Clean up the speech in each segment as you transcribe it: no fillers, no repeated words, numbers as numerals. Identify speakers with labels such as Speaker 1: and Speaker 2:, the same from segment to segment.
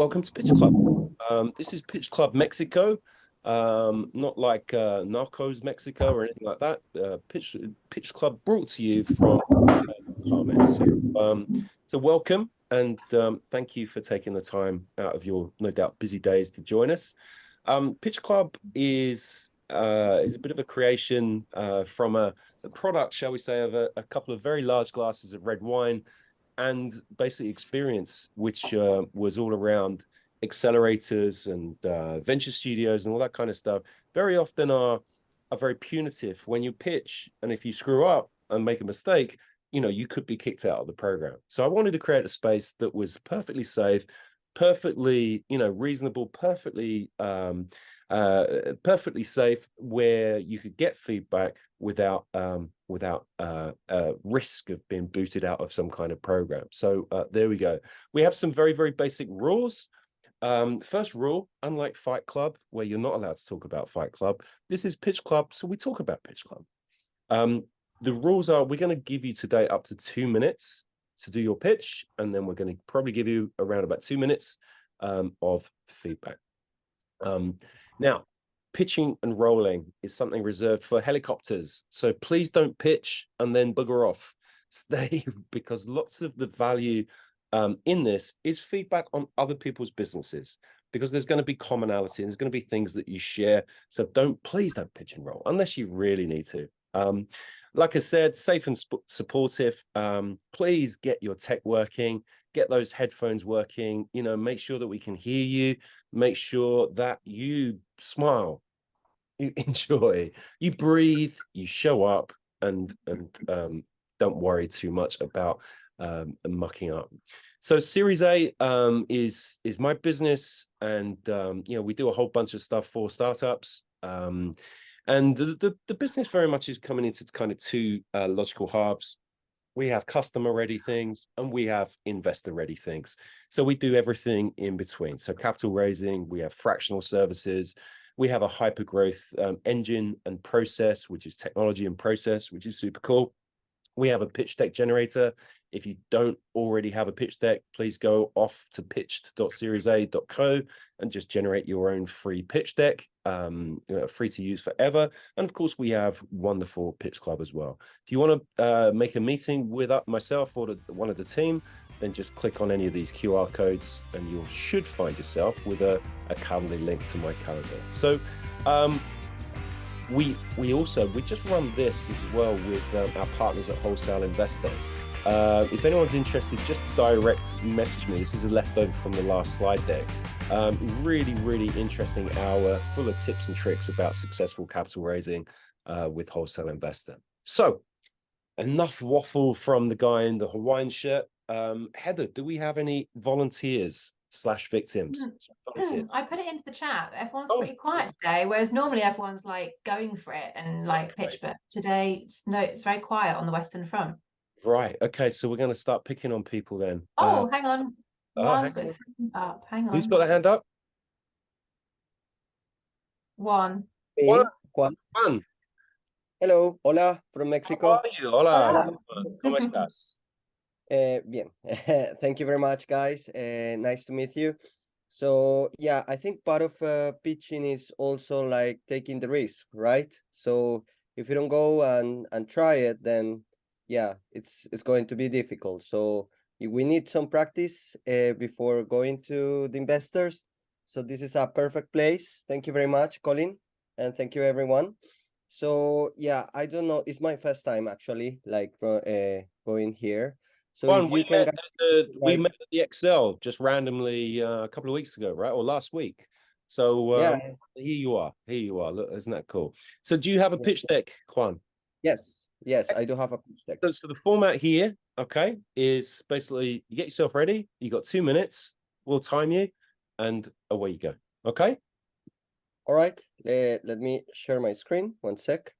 Speaker 1: Welcome to Pitch Club. This is Pitch Club Mexico, not like Narcos Mexico or anything like that. Pitch Club brought to you from Carmen. So welcome and thank you for taking the time out of your no doubt busy days to join us. Pitch Club is a bit of a creation from a product, shall we say, of a couple of very large glasses of red wine and basically experience, which was all around accelerators and venture studios and all that kind of stuff. Very often are very punitive when you pitch, and if you screw up and make a mistake, you could be kicked out of the program. So I wanted to create a space that was perfectly safe, perfectly reasonable, perfectly safe, where you could get feedback without risk of being booted out of some kind of program. So there we go. We have some very, very basic rules. First rule, unlike Fight Club, where you're not allowed to talk about Fight Club, this is Pitch Club, so we talk about Pitch Club. The rules are, we're going to give you today up to 2 minutes to do your pitch, and then we're going to probably give you around about 2 minutes of feedback. Now, pitching and rolling is something reserved for helicopters, so please don't pitch and then bugger off. Stay, because lots of the value in this is feedback on other people's businesses, because there's going to be commonality and there's going to be things that you share. So please don't pitch and roll unless you really need to. Like I said, safe and supportive. Please get your tech working, get those headphones working, make sure that we can hear you, make sure that you smile, you enjoy, you breathe, you show up, and don't worry too much about mucking up. So Series A is my business, and we do a whole bunch of stuff for startups. And the business very much is coming into kind of two logical halves. We have customer ready things and we have investor ready things. So we do everything in between. So capital raising, we have fractional services, we have a hyper growth engine and process, which is technology and process, which is super cool. We have a pitch deck generator. If you don't already have a pitch deck, please go off to pitched.seriesa.co and just generate your own free pitch deck, free to use forever. And of course, we have wonderful Pitch Club as well. If you want to make a meeting with myself or one of the team, then just click on any of these QR codes and you should find yourself with a Calendly link to my calendar. So we just run this as well with our partners at Wholesale Investor. If anyone's interested, just direct message me. This is a leftover from the last slide deck. Really, really interesting hour full of tips and tricks about successful capital raising with Wholesale Investor. So enough waffle from the guy in the Hawaiian shirt. Heather, do we have any volunteers / victims?
Speaker 2: I put it into the chat. Everyone's pretty quiet today, whereas normally everyone's like going for it and like pitch, but today it's very quiet on the Western Front.
Speaker 1: Right. Okay. So we're going to start picking on people then.
Speaker 2: Oh, hang on. One's got his hand up. Hang on.
Speaker 1: Who's got a hand up?
Speaker 2: One.
Speaker 3: Juan. Hello, hola, from Mexico.
Speaker 1: How are you? Hola. ¿Cómo estás?
Speaker 3: Bien. Thank you very much, guys. Nice to meet you. So yeah, I think part of pitching is also like taking the risk, right? So if you don't go and try it, then yeah, it's going to be difficult. So we need some practice before going to the investors. So this is a perfect place. Thank you very much, Colin, and thank you everyone. So yeah, I don't know. It's my first time actually, like going here. So
Speaker 1: Juan,
Speaker 3: if you can,
Speaker 1: we met at the Excel just randomly a couple of weeks ago, right, or last week. So
Speaker 3: yeah,
Speaker 1: here you are. Look, isn't that cool? So do you have a pitch deck, Juan?
Speaker 3: Yes, I do have a pitch deck.
Speaker 1: So the format here, okay, is basically you get yourself ready. You got 2 minutes. We'll time you, and away you go. Okay.
Speaker 3: All right. Let me share my screen. 1 sec.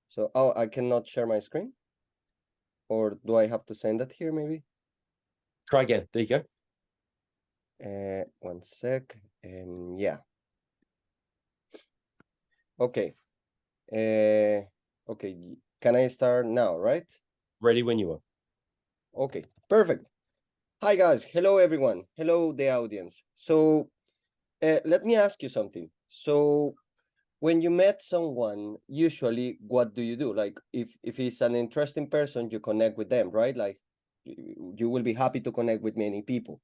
Speaker 3: So I cannot share my screen. Or do I have to send that here, maybe?
Speaker 1: Try again. There you go.
Speaker 3: 1 sec. Yeah. Okay. Okay. Can I start now, right?
Speaker 1: Ready when you are.
Speaker 3: Okay. Perfect. Hi guys, hello everyone, hello the audience. So let me ask you something. So when you met someone, usually what do you do? Like if it's an interesting person, you connect with them, right? Like you will be happy to connect with many people.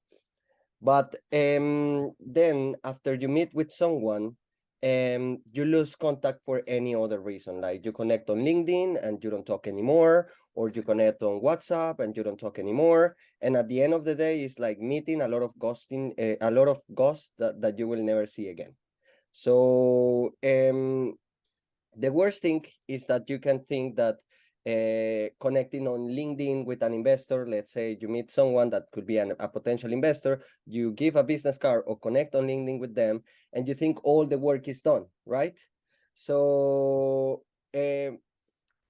Speaker 3: But then after you meet with someone, you lose contact for any other reason. Like you connect on LinkedIn and you don't talk anymore, or you connect on WhatsApp and you don't talk anymore. And at the end of the day, it's like meeting a lot of ghosting, a lot of ghosts that you will never see again. So the worst thing is that you can think that connecting on LinkedIn with an investor, let's say you meet someone that could be a potential investor, you give a business card or connect on LinkedIn with them, and you think all the work is done, right? So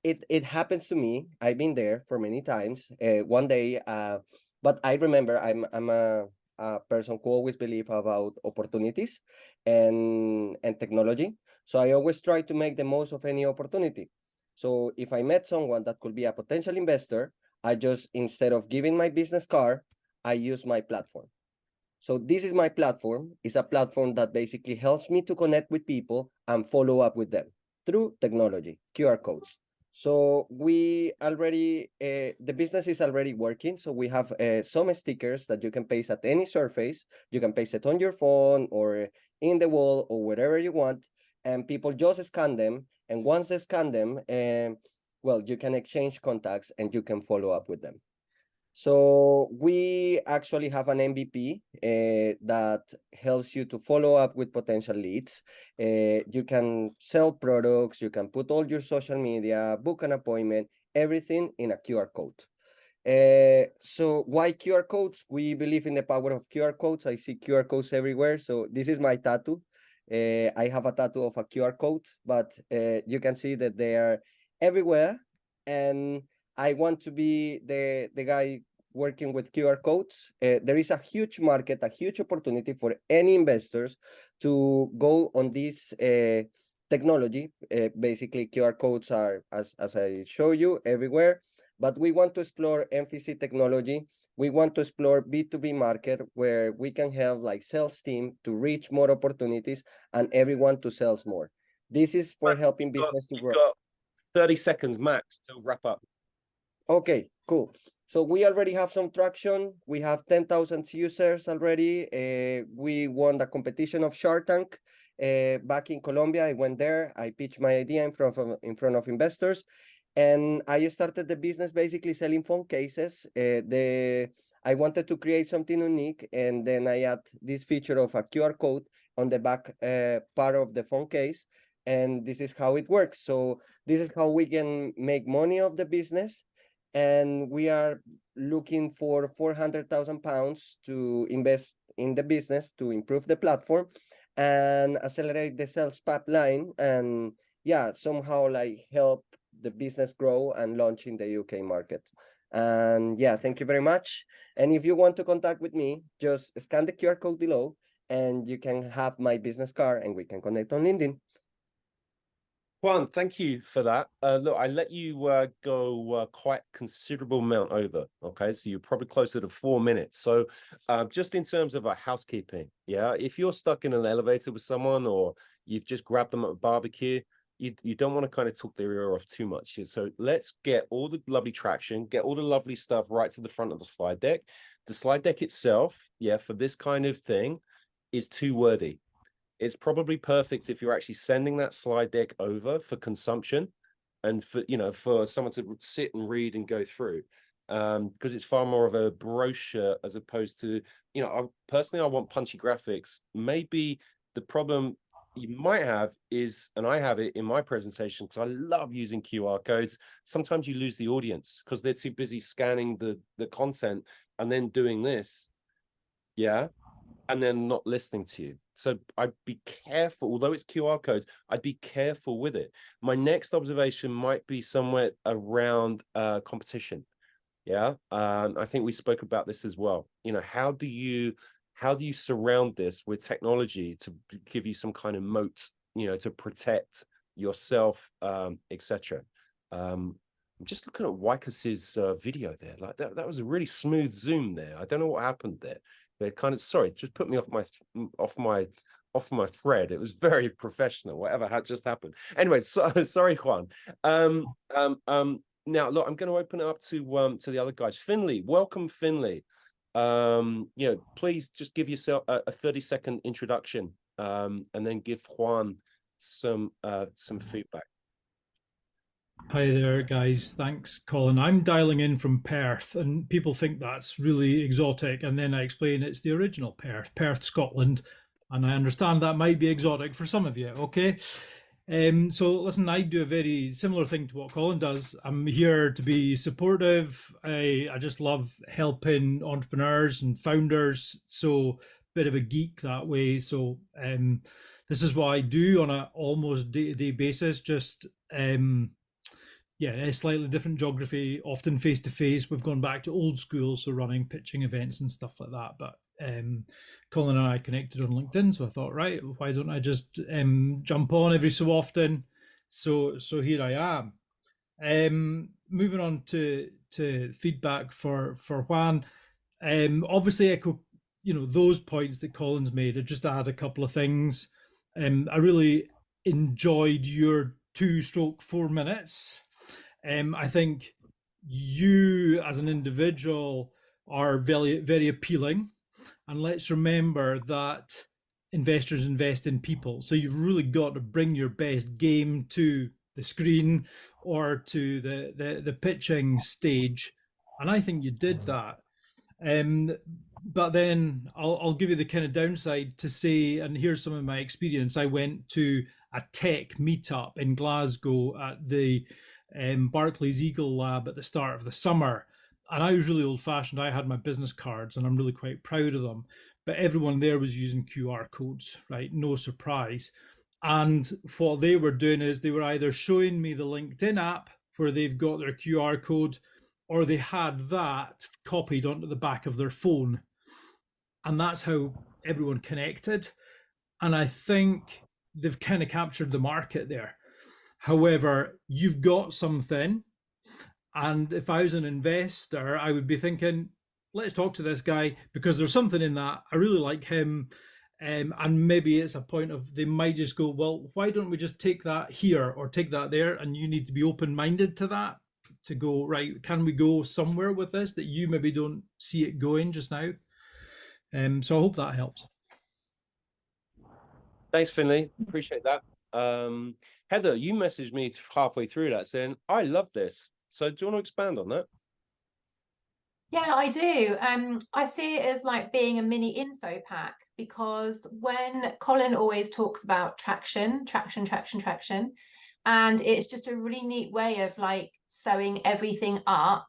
Speaker 3: it happens to me. I've been there for many times. One day, but I remember I'm a person who always believe about opportunities and technology. So I always try to make the most of any opportunity. So if I met someone that could be a potential investor, I just, instead of giving my business card, I use my platform. So this is my platform. It's a platform that basically helps me to connect with people and follow up with them through technology, QR codes. So we already, the business is already working. So we have some stickers that you can paste at any surface. You can paste it on your phone or in the wall or wherever you want. And people just scan them. And once they scan them, well, you can exchange contacts and you can follow up with them. So we actually have an MVP that helps you to follow up with potential leads. You can sell products, you can put all your social media, book an appointment, everything in a QR code. So why QR codes? We believe in the power of QR codes. I see QR codes everywhere. So this is my tattoo. I have a tattoo of a QR code, but you can see that they are everywhere. And I want to be the guy working with QR codes. There is a huge market, a huge opportunity for any investors to go on this technology. Basically, QR codes are, as I show you, everywhere. But we want to explore MVC technology. We want to explore B2B market where we can help like sales team to reach more opportunities and everyone to sell more. This is for helping business to grow.
Speaker 1: Got 30 seconds max to wrap up.
Speaker 3: Okay, cool. So we already have some traction. We have 10,000 users already. We won the competition of Shark Tank back in Colombia. I went there. I pitched my idea in front of investors, and I started the business basically selling phone cases. I wanted to create something unique, and then I add this feature of a QR code on the back part of the phone case, and this is how it works. So this is how we can make money of the business. And we are looking for 400,000 pounds to invest in the business to improve the platform and accelerate the sales pipeline, and yeah, somehow like help the business grow and launch in the UK market. And yeah, thank you very much. And if you want to contact with me, just scan the QR code below and you can have my business card and we can connect on LinkedIn.
Speaker 1: Juan, thank you for that. Look, I let you go quite considerable amount over. Okay, so you're probably closer to 4 minutes. So just in terms of housekeeping, yeah, if you're stuck in an elevator with someone or you've just grabbed them at a barbecue, you don't want to kind of talk their ear off too much. So let's get all the lovely traction, get all the lovely stuff right to the front of the slide deck. The slide deck itself, yeah, for this kind of thing is too wordy. It's probably perfect if you're actually sending that slide deck over for consumption and for someone to sit and read and go through, because it's far more of a brochure as opposed to, personally, I want punchy graphics. Maybe the problem you might have is, and I have it in my presentation because I love using QR codes, sometimes you lose the audience because they're too busy scanning the content and then doing this, yeah, and then not listening to you. So I'd be careful, although it's QR codes, I'd be careful with it. My next observation might be somewhere around competition. Yeah, I think we spoke about this as well. How do you surround this with technology to give you some kind of moat, to protect yourself, etc. I'm just looking at Wykas's video there. Like that was a really smooth zoom there. I don't know what happened there. But kind of, sorry, just put me off my thread. It was very professional. Whatever had just happened. Anyway, sorry, Juan. Now look, I'm going to open it up to the other guys. Finley, welcome, Finley. Please just give yourself a 30-second introduction, and then give Juan some feedback.
Speaker 4: Hi there, guys. Thanks, Colin. I'm dialing in from Perth, and people think that's really exotic. And then I explain it's the original Perth, Scotland. And I understand that might be exotic for some of you, okay? So listen, I do a very similar thing to what Colin does. I'm here to be supportive. I just love helping entrepreneurs and founders. So bit of a geek that way. So this is what I do on an almost day-to-day basis, just a slightly different geography, often face-to-face. We've gone back to old school, so running pitching events and stuff like that. But Colin and I connected on LinkedIn, so I thought, right, why don't I just jump on every so often? So here I am. Moving on to feedback for Juan. Obviously, echo those points that Colin's made. I just add a couple of things. I really enjoyed your 2-4 minutes. I think you as an individual are very, very appealing. And let's remember that investors invest in people. So you've really got to bring your best game to the screen or to the pitching stage. And I think you did that. But then I'll give you the kind of downside to say, and here's some of my experience. I went to a tech meetup in Glasgow at the Barclays Eagle Lab at the start of the summer. And I was really old fashioned. I had my business cards and I'm really quite proud of them. But everyone there was using QR codes, right? No surprise. And what they were doing is they were either showing me the LinkedIn app where they've got their QR code, or they had that copied onto the back of their phone. And that's how everyone connected. And I think they've kind of captured the market there. However, you've got something. And if I was an investor, I would be thinking, let's talk to this guy because there's something in that. I really like him. And maybe it's a point of they might just go, well, why don't we just take that here or take that there? And you need to be open-minded to that, to go, right, can we go somewhere with this that you maybe don't see it going just now? So I hope that helps.
Speaker 1: Thanks, Finley. Appreciate that. Heather, you messaged me halfway through that saying, I love this. So do you want to expand on that?
Speaker 2: Yeah, I do. I see it as like being a mini info pack, because when Colin always talks about traction, and it's just a really neat way of like sewing everything up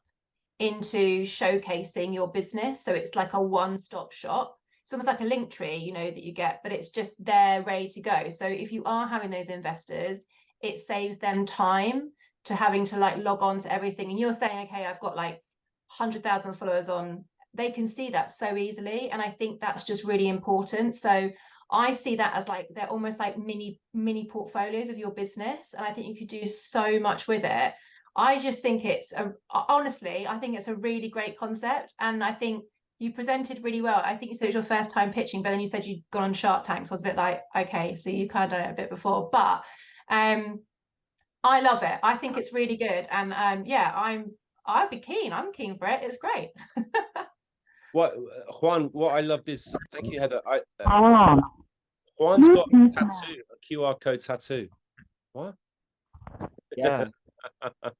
Speaker 2: into showcasing your business. So it's like a one-stop shop. It's almost like a link tree, that you get, but it's just there ready to go. So if you are having those investors, it saves them time to having to like log on to everything. And you're saying, okay, I've got like 100,000 followers on, they can see that so easily. And I think that's just really important. So I see that as like, they're almost like mini portfolios of your business. And I think you could do so much with it. I just think honestly, I think it's a really great concept. And I think you presented really well. I think you said it was your first time pitching, but then you said you'd gone on Shark Tank. So I was a bit like, okay, so you've kind of done it a bit before, but I love it. I think it's really good. And I'd be keen. I'm keen for it. It's great.
Speaker 1: Juan, what I loved is, thank you, Heather. Juan's got a tattoo, a QR code tattoo. What?
Speaker 3: Yeah.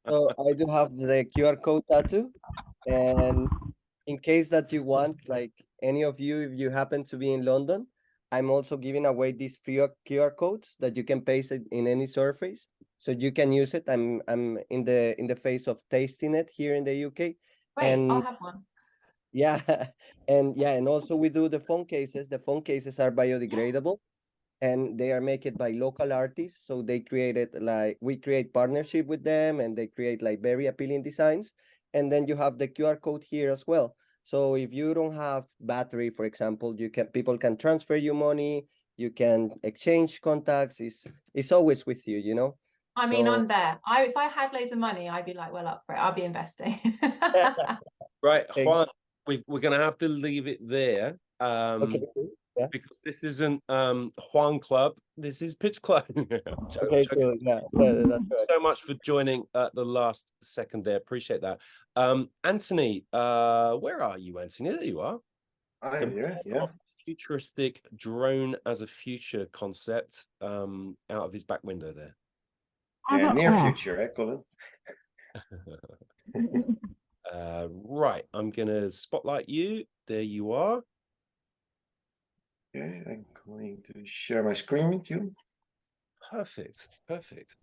Speaker 3: So I do have the QR code tattoo. And in case that you want, like any of you, if you happen to be in London, I'm also giving away these free QR codes that you can paste it in any surface, so you can use it. I'm in the phase of tasting it here in the UK.
Speaker 2: Great,
Speaker 3: and
Speaker 2: I'll have one.
Speaker 3: Yeah, and also we do the phone cases. The phone cases are biodegradable, and they are made by local artists. So they created we create partnership with them, and they create like very appealing designs. And then you have the QR code here as well. So if you don't have battery, for example, people can transfer you money. You can exchange contacts. It's always with you,
Speaker 2: I mean,
Speaker 3: So
Speaker 2: I'm there. If I had loads of money, I'd be like, well, up for it. I'll be investing.
Speaker 1: Right,
Speaker 3: Thank-
Speaker 1: Juan, we're going to have to leave it there.
Speaker 3: okay, cool. Yeah.
Speaker 1: Because this isn't Juan Club, this is Pitch Club. I'm
Speaker 3: Okay,
Speaker 1: joking.
Speaker 3: cool. Yeah,
Speaker 1: Thank
Speaker 3: that's
Speaker 1: you
Speaker 3: right.
Speaker 1: so much for joining at the last second there. Appreciate that. Anthony, where are you, Anthony? There you are.
Speaker 5: I
Speaker 1: The
Speaker 5: am here,
Speaker 1: man
Speaker 5: yeah.
Speaker 1: of the futuristic drone as a future concept out of his back window there.
Speaker 5: Yeah, near future, eh, Colin?
Speaker 1: Right, I'm gonna spotlight you. There you are.
Speaker 5: Okay, I'm going to share my screen with you.
Speaker 1: Perfect, perfect.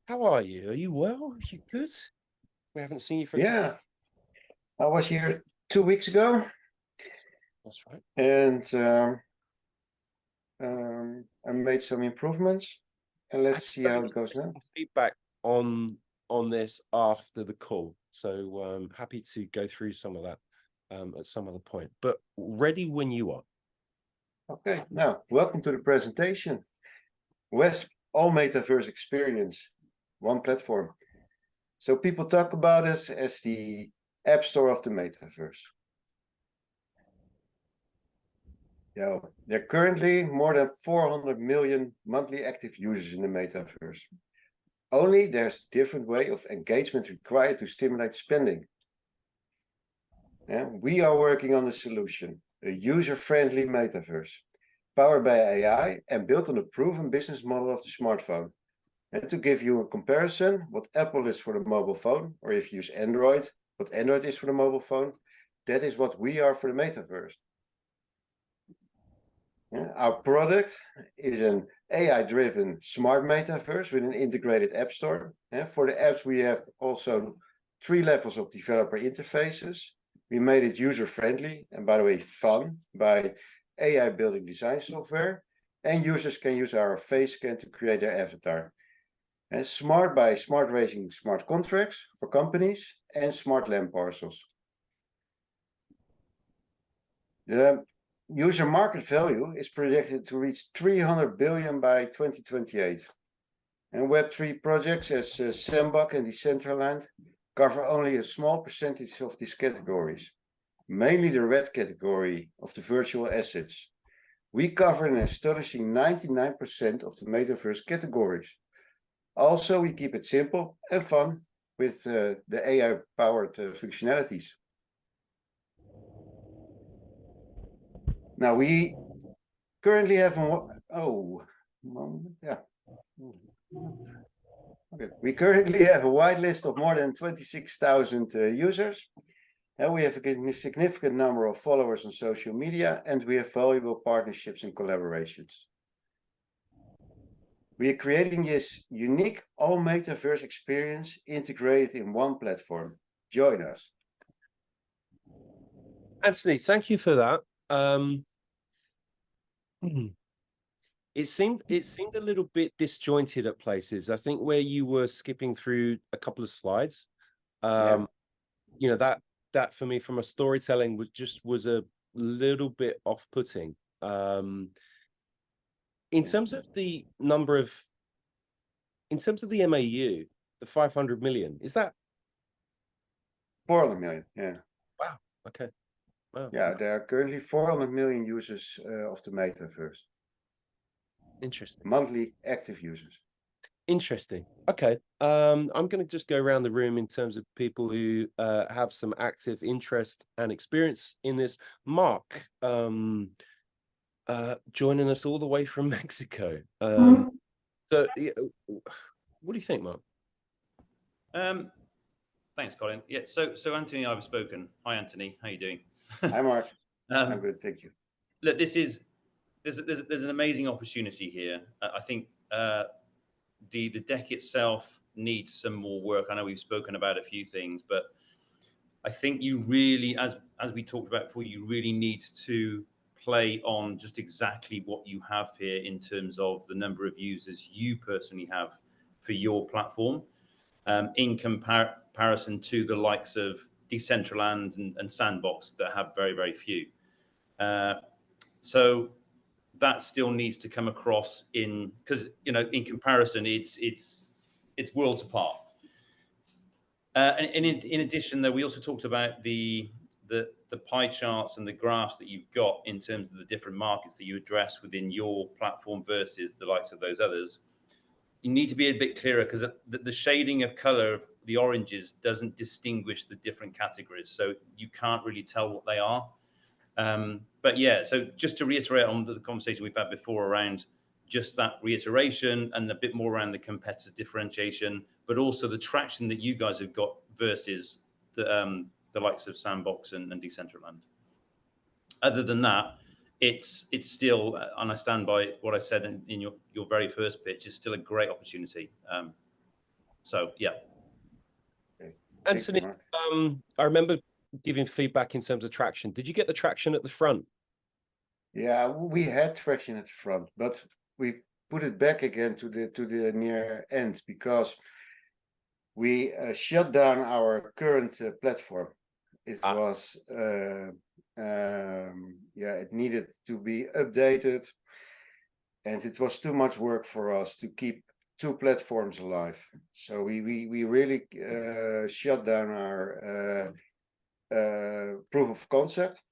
Speaker 1: How are you? Are you well? Are you good? We haven't seen you for
Speaker 5: Yeah, I was here 2 weeks ago,
Speaker 1: That's right.
Speaker 5: and I made some improvements, and let's see how it goes now.
Speaker 1: Feedback on this after the call, so happy to go through some of that at some other point. But ready when you are.
Speaker 5: Okay, now welcome to the presentation. WESP All Metaverse Experience, one platform. So people talk about us as the App Store of the Metaverse. Yeah, there are currently more than 400 million monthly active users in the Metaverse. Only there's a different way of engagement required to stimulate spending. And we are working on a solution, a user-friendly Metaverse, powered by AI and built on a proven business model of the smartphone. And to give you a comparison, what Apple is for the mobile phone, or if you use Android, what Android is for the mobile phone, that is what we are for the Metaverse. Our product is an AI-driven smart metaverse with an integrated app store. For the apps, we have also 3 levels of developer interfaces. We made it user-friendly and, by the way, fun by AI building design software. And users can use our face scan to create their avatar. And smart by smart raising smart contracts for companies and smart land parcels. The user market value is projected to reach 300 billion by 2028. And Web3 projects as Sandbox and Decentraland cover only a small percentage of these categories, mainly the red category of the virtual assets. We cover an astonishing 99% of the metaverse categories. Also, we keep it simple and fun with the AI-powered functionalities. Now we currently have we currently have a wide list of more than 26,000 users, and we have a significant number of followers on social media, and we have valuable partnerships and collaborations. We are creating this unique all metaverse experience integrated in one platform. Join us.
Speaker 1: Anthony, thank you for that. It seemed a little bit disjointed at places. I think where you were skipping through a couple of slides, you know, that for me from a storytelling was a little bit off-putting. In terms of the MAU, the 500 million, is that
Speaker 5: 400 million, yeah.
Speaker 1: wow? Okay. Wow.
Speaker 5: Yeah, there are currently 400 million users of the metaverse.
Speaker 1: Interesting.
Speaker 5: Monthly active users.
Speaker 1: Interesting. Okay. I'm going to just go around the room in terms of people who have some active interest and experience in this. Mark, joining us all the way from Mexico. So, what do you think, Mark?
Speaker 6: Thanks, Colin. Yeah. So Anthony and I have spoken. Hi, Anthony. How you doing?
Speaker 5: Hi, Mark. I'm good, thank you.
Speaker 6: Look, there's an amazing opportunity here. I think the deck itself needs some more work. I know we've spoken about a few things, but I think you really, as we talked about before, you really need to play on just exactly what you have here in terms of the number of users you personally have for your platform, in comparison to the likes of Decentraland and Sandbox that have very, very few. So that still needs to come across because, you know, in comparison, it's it's worlds apart. And in addition, though, we also talked about the pie charts and the graphs that you've got in terms of the different markets that you address within your platform versus the likes of those others. You need to be a bit clearer, because the shading of color of the oranges doesn't distinguish the different categories, so you can't really tell what they are. But yeah, so just to reiterate on the conversation we've had before around just that reiteration and a bit more around the competitive differentiation, but also the traction that you guys have got versus the likes of Sandbox and Decentraland. Other than that, it's still, and I stand by what I said in your very first pitch, it's still a great opportunity. So yeah.
Speaker 1: Anthony, I remember giving feedback in terms of traction. Did you get the traction at the front?
Speaker 5: Yeah, we had traction at the front, but we put it back again to the near end, because we shut down our current platform. It was it needed to be updated, and it was too much work for us to keep two platforms alive. So we really shut down our proof of concept,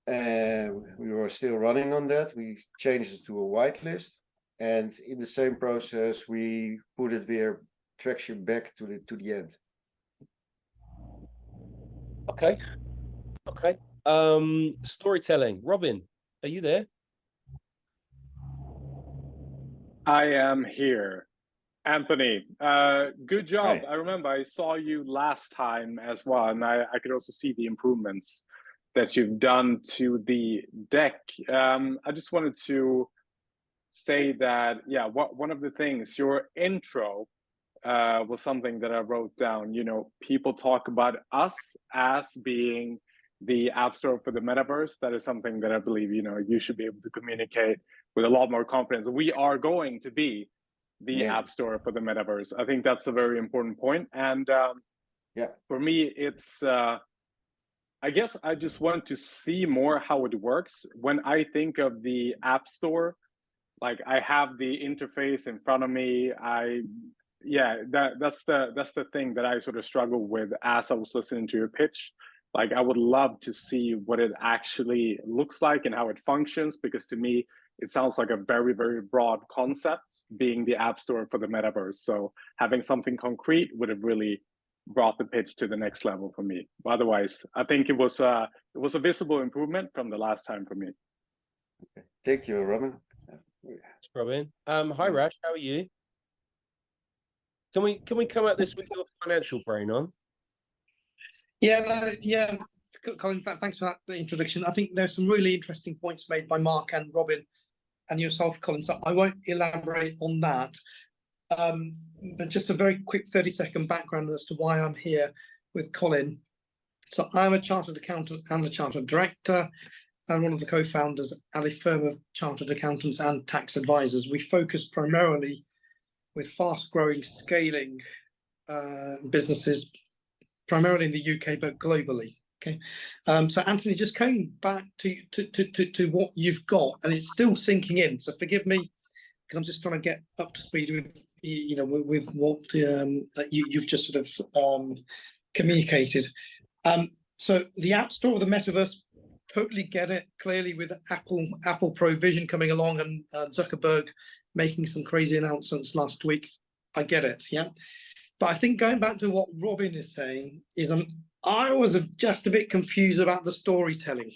Speaker 5: and we were still running on that. We changed it to a whitelist, and in the same process we put it via traction back to the end.
Speaker 1: Okay. Storytelling. Robin, are you there?
Speaker 7: I am here. Anthony, good job.
Speaker 5: Hi.
Speaker 7: I remember I saw you last time as well, and I could also see the improvements that you've done to the deck. I just wanted to say that, yeah, one of the things, your intro was something that I wrote down. You know, people talk about us as being the app store for the metaverse. That is something that I believe, you know, you should be able to communicate with a lot more confidence. We are going to be the app store for the metaverse. I think that's a very important point. And for me, it's, I guess I just want to see more how it works. When I think of the app store, like, I have the interface in front of me. That's the thing that I sort of struggle with as I was listening to your pitch. Like, I would love to see what it actually looks like and how it functions, because to me, it sounds like a very, very broad concept, being the app store for the metaverse. So having something concrete would have really brought the pitch to the next level for me. Otherwise, I think it was a visible improvement from the last time for me.
Speaker 5: Okay. Thank you, Robin.
Speaker 1: Thanks, Robin. Hi, Rash. How are you? Can we come at this with your financial brain on?
Speaker 8: Yeah, Colin, thanks for the introduction. I think there's some really interesting points made by Mark and Robin and yourself, Colin, so I won't elaborate on that. But just a very quick 30-second background as to why I'm here with Colin. So I'm a chartered accountant and a chartered director, and one of the co-founders at a firm of chartered accountants and tax advisors. We focus primarily with fast-growing, scaling businesses, primarily in the UK, but globally. Okay, so Anthony, just coming back to what you've got, and it's still sinking in. So forgive me, because I'm just trying to get up to speed with with what you've just sort of communicated. So the App Store of the Metaverse, totally get it. Clearly, with Apple Provision coming along and Zuckerberg making some crazy announcements last week, I get it. Yeah, but I think going back to what Robin is saying is, I was just a bit confused about the storytelling.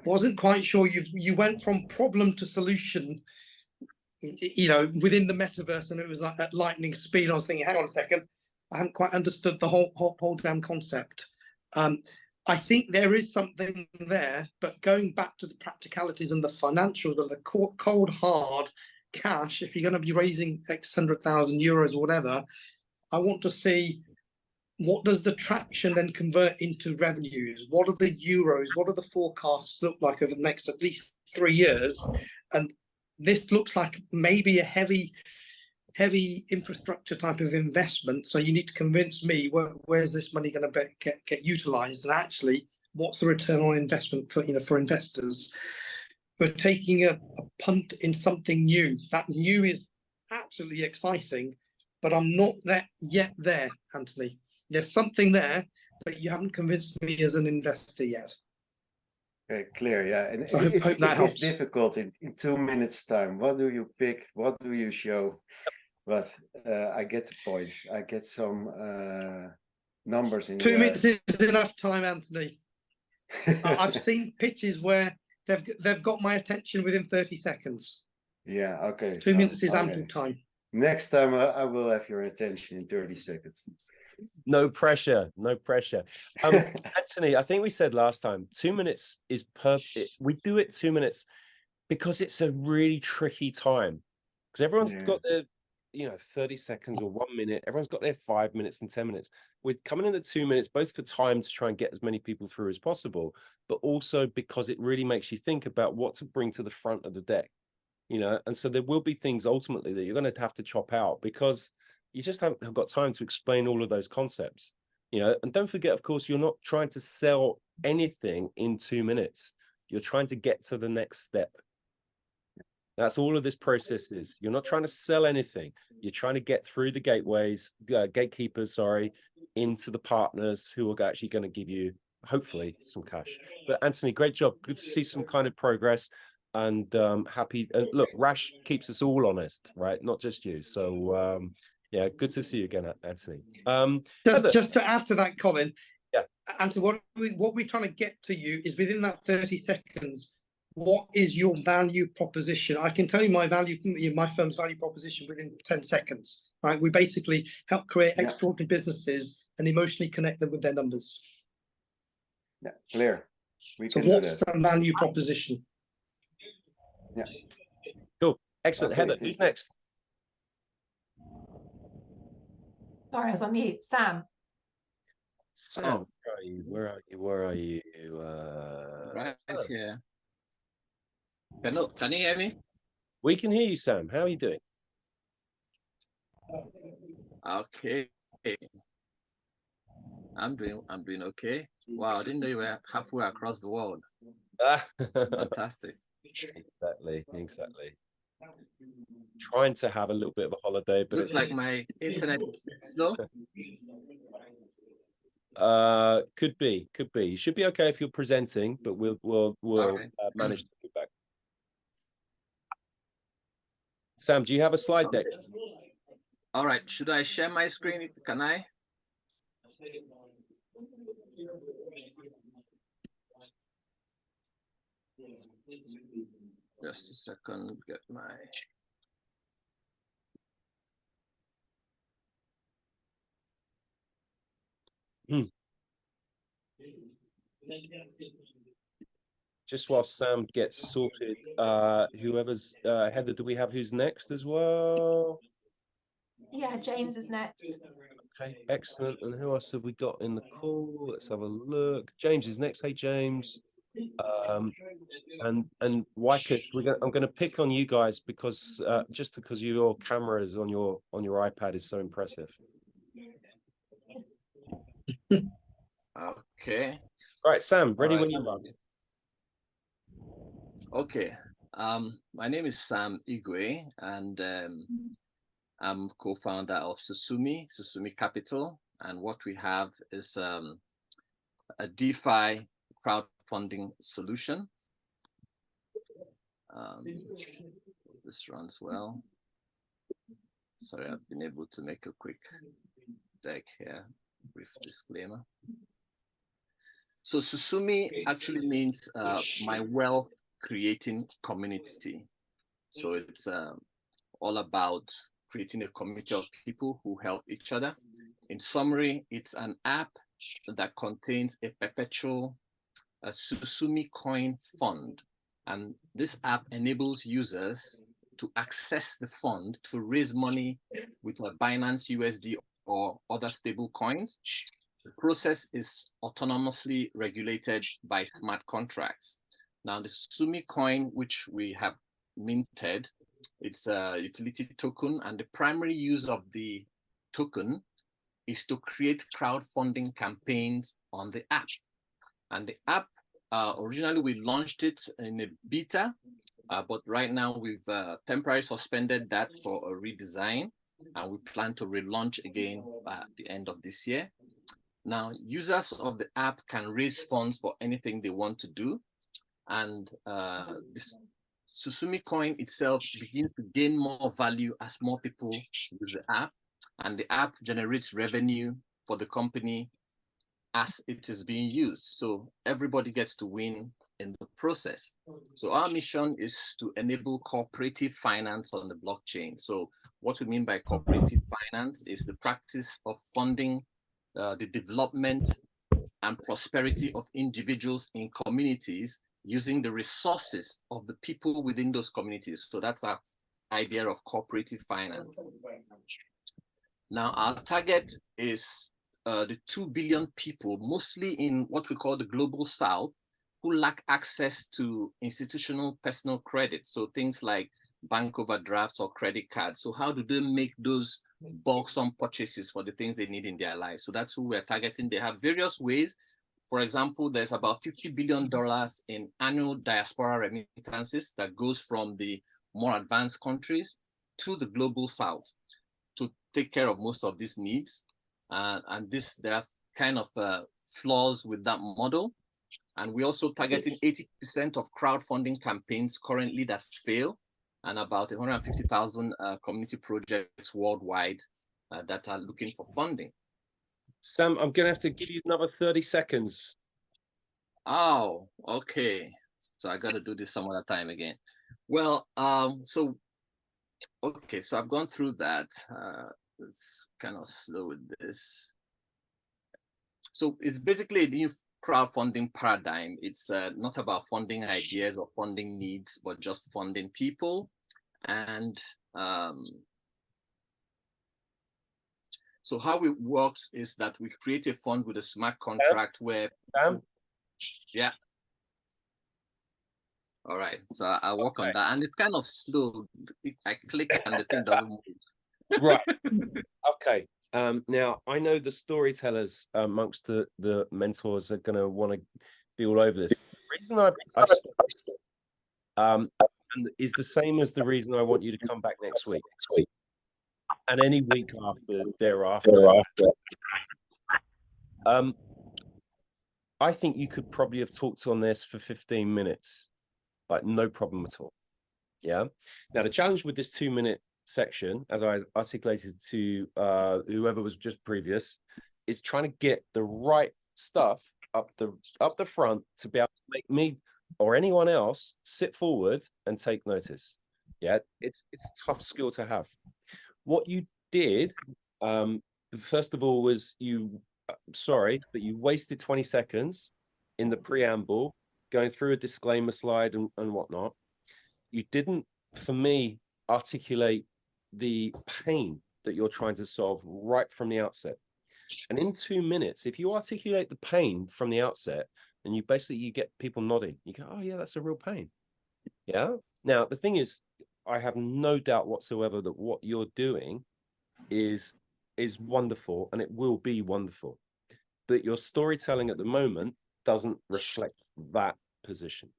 Speaker 8: Wasn't quite sure you went from problem to solution, within the metaverse, and it was like at lightning speed. I was thinking, hang on a second, I haven't quite understood the whole damn concept. I think there is something there, but going back to the practicalities and the financials and the cold hard cash, if you're going to be raising X 100,000 euros or whatever, I want to see, what does the traction then convert into revenues? What are the euros? What are the forecasts look like over the next at least 3 years? And this looks like maybe a heavy infrastructure type of investment. So you need to convince me, where's this money going to get utilized, and actually what's the return on investment for investors? We're taking a punt in something new. That new is absolutely exciting, but I'm not there, Anthony. There's something there, but you haven't convinced me as an investor yet.
Speaker 5: Okay, clear. Yeah, and
Speaker 8: So I hope that
Speaker 5: it is
Speaker 8: helps.
Speaker 5: difficult in 2 minutes time. What do you pick? What do you show? But I get the point. I get some numbers in
Speaker 8: 2
Speaker 5: your
Speaker 8: minutes is enough time, Anthony. I've seen pitches where they've got my attention within 30 seconds.
Speaker 5: Yeah, okay.
Speaker 8: 2 minutes is
Speaker 5: okay.
Speaker 8: ample time.
Speaker 5: Next time I will have your attention in 30 seconds.
Speaker 1: No pressure, no pressure. Anthony, I think we said last time, 2 minutes is perfect. We do it 2 minutes because it's a really tricky time. Because everyone's got their, 30 seconds or 1 minute. Everyone's got their 5 minutes and 10 minutes. We're coming in at 2 minutes, both for time to try and get as many people through as possible, but also because it really makes you think about what to bring to the front of the deck. And so there will be things ultimately that you're going to have to chop out because you just haven't got time to explain all of those concepts, and don't forget, of course, you're not trying to sell anything in 2 minutes. You're trying to get to the next step. That's all of this process is. You're not trying to sell anything. You're trying to get through the gatekeepers, into the partners who are actually going to give you, hopefully, some cash. But Anthony, great job. Good to see some kind of progress. And happy. And look, Rash keeps us all honest, right? Not just you. So yeah, good to see you again, Anthony.
Speaker 8: Just to add to that, Colin.
Speaker 1: Yeah.
Speaker 8: Anthony, what we're trying to get to you is within that 30 seconds. What is your value proposition? I can tell you my firm's value proposition within 10 seconds. Right? We basically help create extraordinary businesses and emotionally connect them with their numbers.
Speaker 5: Yeah, clear.
Speaker 8: So what's the value proposition?
Speaker 5: Yeah.
Speaker 1: Cool. Excellent.
Speaker 5: Okay,
Speaker 1: Heather, who's next?
Speaker 2: Sorry, I was on mute. Sam.
Speaker 1: Sam, where are you?
Speaker 9: Right
Speaker 1: Sam.
Speaker 9: here. Hello, can you hear me?
Speaker 1: We can hear you, Sam. How are you doing?
Speaker 9: Okay. I'm doing okay. Wow, I didn't know you were halfway across the world. Fantastic.
Speaker 1: Exactly. Trying to have a little bit of a holiday, but
Speaker 9: Looks like my internet is slow.
Speaker 1: Could be. You should be okay if you're presenting, but we'll
Speaker 9: Okay.
Speaker 1: Manage to get back. Sam, do you have a slide deck?
Speaker 9: All right, should I share my screen? Can I? Just a second, get my.
Speaker 1: Just while Sam gets sorted, whoever's Heather, do we have who's next as well?
Speaker 2: Yeah, James is next.
Speaker 1: Okay, excellent. And who else have we got in the call? Let's have a look. James is next. Hey, James. And Wyckoff, I'm going to pick on you guys because just because your cameras on your iPad is so impressive.
Speaker 9: Okay.
Speaker 1: All right, Sam, ready
Speaker 9: All right.
Speaker 1: when you are.
Speaker 9: Okay. My name is Sam Igwe, and I'm co-founder of Susumi Capital. And what we have is a DeFi crowdfunding solution. This runs well. Sorry, I've been able to make a quick deck here. Brief disclaimer. So Susumi actually means my wealth creating community. So it's all about creating a community of people who help each other. In summary, it's an app that contains a perpetual Susumi coin fund. And this app enables users to access the fund to raise money with a Binance USD or other stable coins. The process is autonomously regulated by smart contracts. Now, the Susumi coin, which we have minted, it's a utility token, and the primary use of the token is to create crowdfunding campaigns on the app. And the app, originally we launched it in a beta, but right now we've temporarily suspended that for a redesign. and we plan to relaunch again at the end of this year. Now, users of the app can raise funds for anything they want to do, and this Susumi Coin itself begins to gain more value as more people use the app, and the app generates revenue for the company as it is being used. So everybody gets to win in the process. So our mission is to enable cooperative finance on the blockchain. So what we mean by cooperative finance is the practice of funding the development and prosperity of individuals in communities using the resources of the people within those communities. So that's our idea of cooperative finance. Now, our target is the 2 billion people, mostly in what we call the global south, who lack access to institutional personal credit. So things like bank overdrafts or credit cards. So how do they make those bulk sum purchases for the things they need in their lives? So that's who we're targeting. They have various ways. For example, there's about $50 billion in annual diaspora remittances that goes from the more advanced countries to the global south to take care of most of these needs. And there are kind of flaws with that model. And we're also targeting 80% of crowdfunding campaigns currently that fail, and about 150,000 community projects worldwide that are looking for funding.
Speaker 1: Sam, I'm going to have to give you another 30 seconds.
Speaker 9: Oh, okay. So I got to do this some other time again. Well, so I've gone through that. It's kind of slow with this. So it's basically a new crowdfunding paradigm. It's not about funding ideas or funding needs, but just funding people. And so how it works is that we create a fund with a smart contract where, yeah. All right, so I'll work on that. And it's kind of slow. I click and the thing doesn't move.
Speaker 1: Right. Okay. Now I know the storytellers amongst the mentors are going to want to be all over this. The reason and is the same as the reason I want you to come back next week. And any week thereafter. I think you could probably have talked on this for 15 minutes, like no problem at all. Yeah. Now the challenge with this 2-minute section, as I articulated to whoever was just previous, is trying to get the right stuff up the front to be able to make me or anyone else sit forward and take notice. Yeah, it's a tough skill to have. What you did, first of all, was you wasted 20 seconds in the preamble going through a disclaimer slide and whatnot. You didn't, for me, articulate the pain that you're trying to solve right from the outset. And in 2 minutes, if you articulate the pain from the outset, and you get people nodding, you go, oh yeah, that's a real pain. Yeah. Now the thing is, I have no doubt whatsoever that what you're doing is wonderful, and it will be wonderful. But your storytelling at the moment doesn't reflect that position.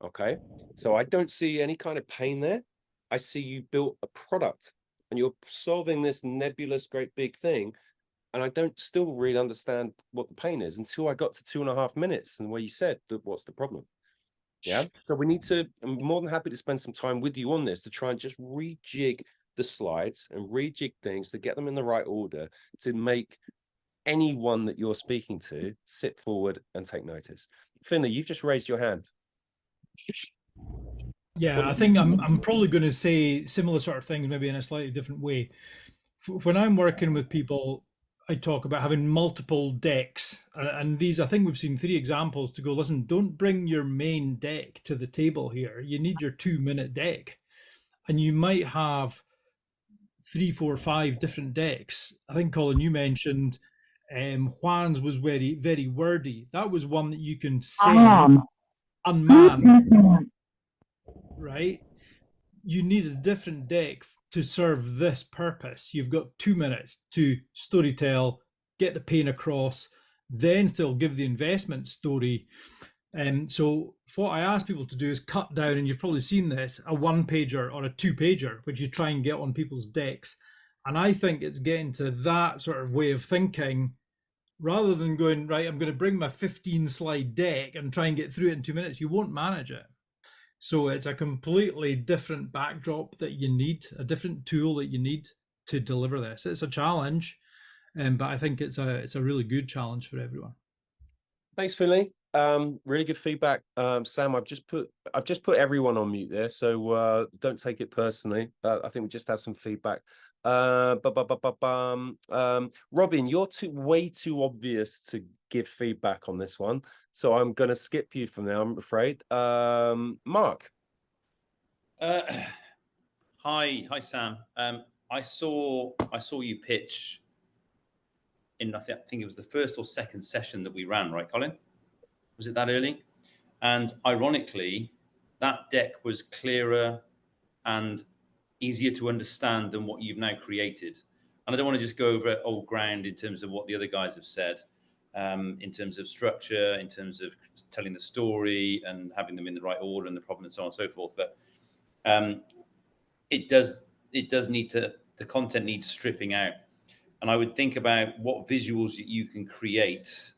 Speaker 1: Okay. So I don't see any kind of pain there. I see you built a product and you're solving this nebulous, great big thing. And I don't still really understand what the pain is until I got to 2.5 minutes and where you said that what's the problem. Yeah. So I'm more than happy to spend some time with you on this to try and just rejig the slides and rejig things to get them in the right order to make anyone that you're speaking to sit forward and take notice. Finley, you've just raised your hand.
Speaker 4: Yeah, I think I'm probably going to say similar sort of things, maybe in a slightly different way. When I'm working with people, I talk about having multiple decks, and these, I think we've seen 3 examples to go, listen, don't bring your main deck to the table here. You need your 2-minute deck, and you might have 3, 4, 5 different decks. I think, Colin, you mentioned Juan's was very, very wordy. That was one that you can say unmanned, right? You need a different deck to serve this purpose. You've got 2 minutes to storytell, get the pain across, then still give the investment story. So what I ask people to do is cut down, and you've probably seen this, a 1-pager or a 2-pager, which you try and get on people's decks, And I think it's getting to that sort of way of thinking rather than going, right, I'm going to bring my 15 slide deck and try and get through it in 2 minutes. You won't manage it. So it's a completely different backdrop that you need, a different tool that you need to deliver this. It's a challenge, but I think it's a really good challenge for everyone.
Speaker 1: Thanks, Finley. Really good feedback. Sam, I've just put everyone on mute there, so don't take it personally. I think we just had some feedback. Robin, you're way too obvious to give feedback on this one, so I'm going to skip you from there, I'm afraid. Mark.
Speaker 6: Hi, Sam. I saw you pitch in I think it was the first or second session that we ran, right, Colin? Was it that early? And ironically, that deck was clearer and easier to understand than what you've now created. And I don't want to just go over old ground in terms of what the other guys have said, in terms of structure, in terms of telling the story and having them in the right order and the problem and so on and so forth. But it does need to, the content needs stripping out. And I would think about what visuals that you can create,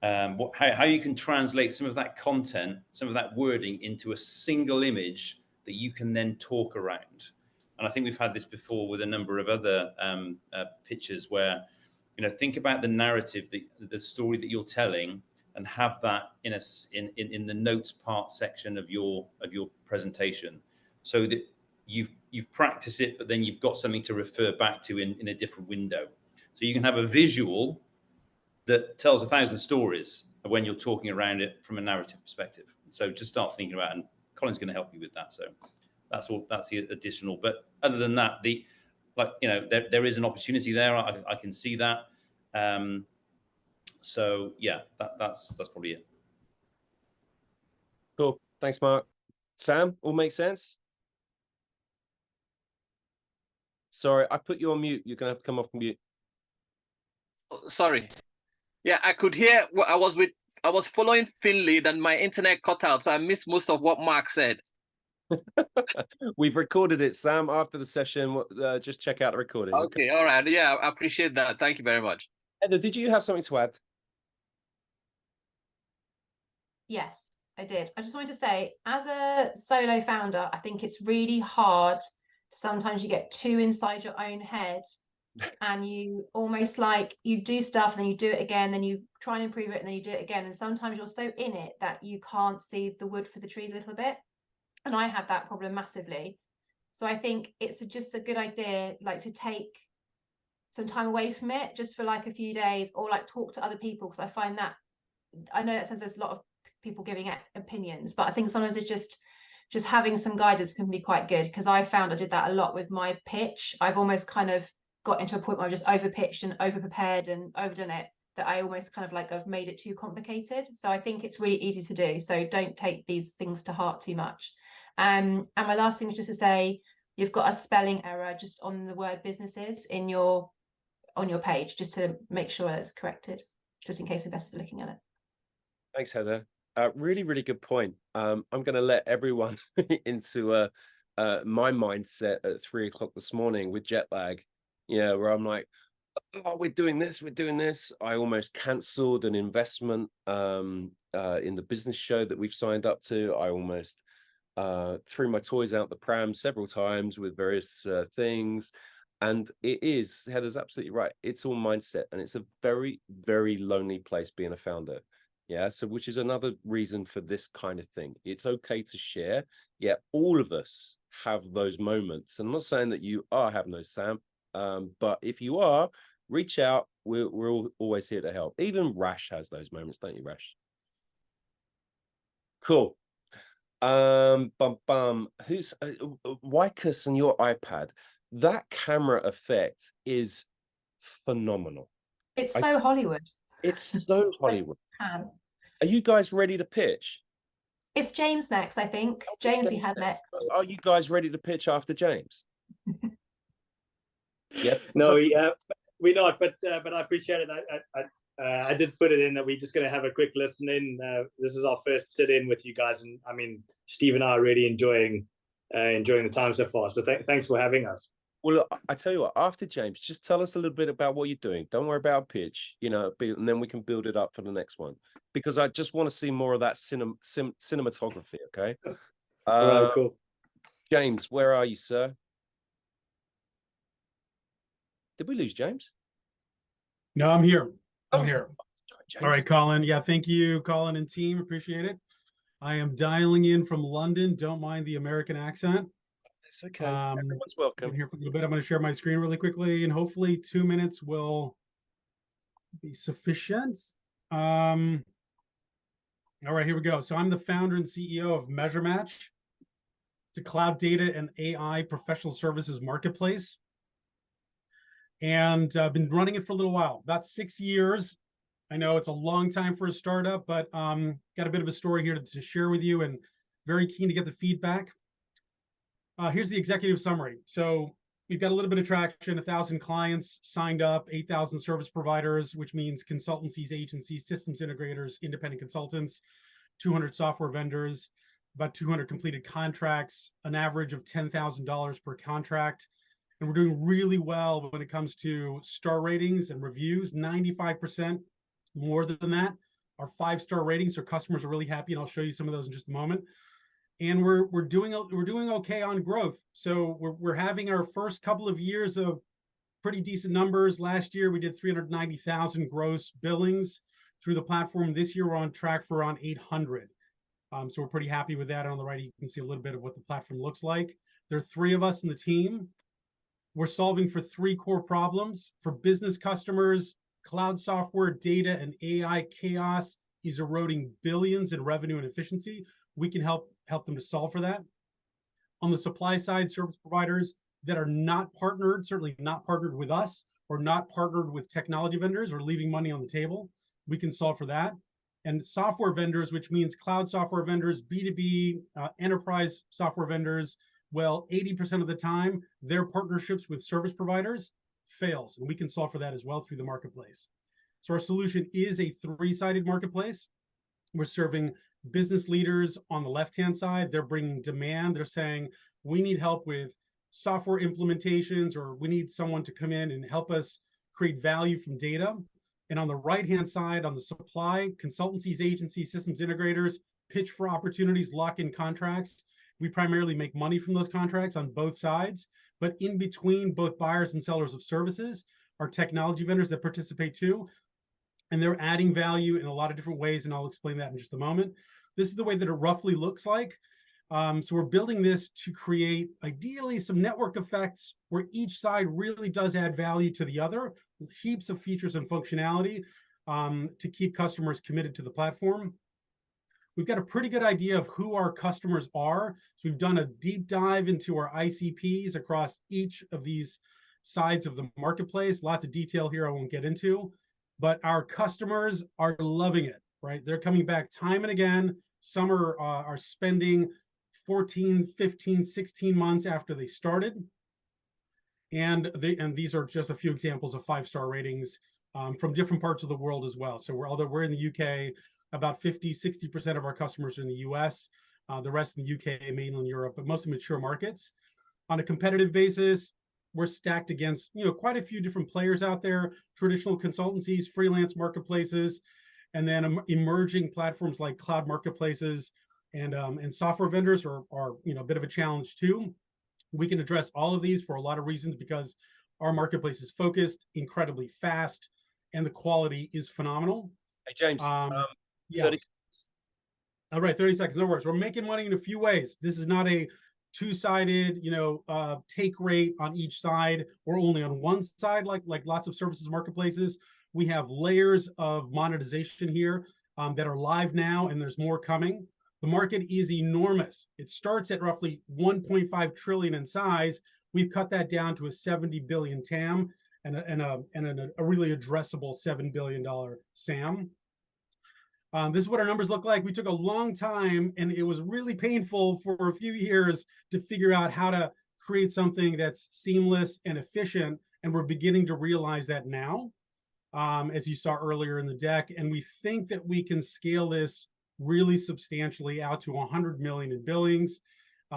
Speaker 6: how you can translate some of that content, some of that wording into a single image that you can then talk around. And I think we've had this before with a number of other pitches where, think about the narrative, the story that you're telling, and have that in the notes part section of your presentation, so that you've practiced it, but then you've got something to refer back to in a different window. So you can have a visual that tells 1,000 stories when you're talking around it from a narrative perspective. So just start thinking about it, and Colin's going to help you with that. So that's the additional. But other than that, there is an opportunity there. I can see that. So yeah, that's probably it.
Speaker 1: Cool. Thanks, Mark. Sam, all makes sense? Sorry, I put you on mute. You're gonna have to come off mute.
Speaker 9: Oh, sorry. Yeah, I could hear. I was following Finley, then my internet cut out, so I missed most of what Mark said.
Speaker 1: We've recorded it, Sam. After the session, just check out the recording.
Speaker 9: Okay, all right. Yeah, I appreciate that. Thank you very much.
Speaker 1: Heather, did you have something to add?
Speaker 2: Yes, I did. I just wanted to say, as a solo founder, I think it's really hard. Sometimes you get too inside your own head and you almost like you do stuff and then you do it again, then you try and improve it and then you do it again. And sometimes you're so in it that you can't see the wood for the trees a little bit. And I have that problem massively. So I think it's just a good idea, like, to take some time away from it just for like a few days, or like talk to other people, because I find that, I know that says there's a lot of people giving opinions, but I think sometimes it's just having some guidance can be quite good, because I found I did that a lot with my pitch. I've almost kind of got into a point where I just over pitched and over prepared and overdone it, that I almost kind of like I've made it too complicated. So I think it's really easy to do. So don't take these things to heart too much. And my last thing was just to say, you've got a spelling error just on the word businesses on your page, just to make sure it's corrected, just in case investors are looking at it.
Speaker 1: Thanks, Heather. Really, really good point. I'm going to let everyone into my mindset at 3 o'clock this morning with jet lag. Where I'm like, oh, we're doing this. I almost cancelled an investment in the business show that we've signed up to. I almost threw my toys out the pram several times with various things. And Heather's absolutely right. It's all mindset, and it's a very, very lonely place being a founder. Yeah. So which is another reason for this kind of thing. It's okay to share. Yeah. All of us have those moments. And I'm not saying that you are having those, Sam. But if you are, reach out. We're always here to help. Even Rash has those moments, don't you, Rash? Cool. Who's Wycus on your iPad? That camera effect is phenomenal.
Speaker 2: It's so Hollywood.
Speaker 1: It's so Hollywood. Are you guys ready to pitch?
Speaker 2: It's James next, I think. James we had next.
Speaker 1: Are you guys ready to pitch after James?
Speaker 10: Yeah. No, we're not, but I appreciate it. I did put it in that we're just going to have a quick listen in. This is our first sit in with you guys, and I mean, Steve and I are really enjoying the time so far. So thanks for having us.
Speaker 1: Well, look, I tell you what, after James, just tell us a little bit about what you're doing. Don't worry about pitch, you know, and then we can build it up for the next one, because I just want to see more of that cinematography. Okay.
Speaker 10: All right, cool.
Speaker 1: James, where are you, sir? Did we lose James?
Speaker 11: No, I'm here. I'm
Speaker 1: Oh,
Speaker 11: here.
Speaker 1: sorry, James.
Speaker 11: All right, Colin. Yeah, thank you, Colin and team. Appreciate it. I am dialing in from London. Don't mind the American accent.
Speaker 1: It's okay. Everyone's welcome.
Speaker 11: Been here for a little bit. I'm going to share my screen really quickly, and hopefully 2 minutes will be sufficient. All right, here we go. So I'm the founder and CEO of MeasureMatch. It's a cloud data and AI professional services marketplace. And I've been running it for a little while, about 6 years. I know it's a long time for a startup, but got a bit of a story here to share with you, and very keen to get the feedback. Here's the executive summary. So we've got a little bit of traction, 1,000 clients signed up, 8,000 service providers, which means consultancies, agencies, systems integrators, independent consultants, 200 software vendors, about 200 completed contracts, an average of $10,000 per contract. And we're doing really well when it comes to star ratings and reviews, 95% more than that. Our 5-star ratings, so customers are really happy, and I'll show you some of those in just a moment. And we're doing okay on growth. So we're having our first couple of years of pretty decent numbers. Last year we did 390,000 gross billings through the platform. This year we're on track for around 800. So we're pretty happy with that. On the right, you can see a little bit of what the platform looks like. There are 3 of us in the team. We're solving for 3 core problems. For business customers, cloud software, data, and AI chaos is eroding billions in revenue and efficiency. We can help them to solve for that. On the supply side, service providers that are not partnered, certainly not partnered with us, or not partnered with technology vendors, or leaving money on the table, we can solve for that. And software vendors, which means cloud software vendors, B2B, enterprise software vendors, well, 80% of the time, their partnerships with service providers fails, and we can solve for that as well through the marketplace. So our solution is a 3-sided marketplace. We're serving business leaders on the left-hand side. They're bringing demand. They're saying, we need help with software implementations, or we need someone to come in and help us create value from data. And on the right-hand side, on the supply, consultancies, agencies, systems integrators pitch for opportunities, lock in contracts. We primarily make money from those contracts on both sides, but in between both buyers and sellers of services are technology vendors that participate too. And they're adding value in a lot of different ways, and I'll explain that in just a moment. This is the way that it roughly looks like. So we're building this to create, ideally, some network effects where each side really does add value to the other, heaps of features and functionality to keep customers committed to the platform. We've got a pretty good idea of who our customers are. So we've done a deep dive into our ICPs across each of these sides of the marketplace. Lots of detail here I won't get into, but our customers are loving it, right? They're coming back time and again. Some are spending 14, 15, 16 months after they started. And these are just a few examples of 5-star ratings from different parts of the world as well. So although we're in the UK, about 50, 60% of our customers are in the US, the rest in the UK, mainland Europe, but mostly mature markets. On a competitive basis, we're stacked against quite a few different players out there, traditional consultancies, freelance marketplaces, and then emerging platforms like cloud marketplaces and software vendors are a bit of a challenge too. We can address all of these for a lot of reasons because our marketplace is focused, incredibly fast, and the quality is phenomenal.
Speaker 1: Hey, James,
Speaker 11: yeah.
Speaker 1: 30 seconds.
Speaker 11: All right, 30 seconds, no worries. We're making money in a few ways. This is not a 2-sided, take rate on each side or only on one side, like lots of services marketplaces. We have layers of monetization here that are live now, and there's more coming. The market is enormous. It starts at roughly 1.5 trillion in size. We've cut that down to a 70 billion TAM and a really addressable $7 billion SAM. This is what our numbers look like. We took a long time, and it was really painful for a few years to figure out how to create something that's seamless and efficient, and we're beginning to realize that now, as you saw earlier in the deck. And we think that we can scale this really substantially out to 100 million in billings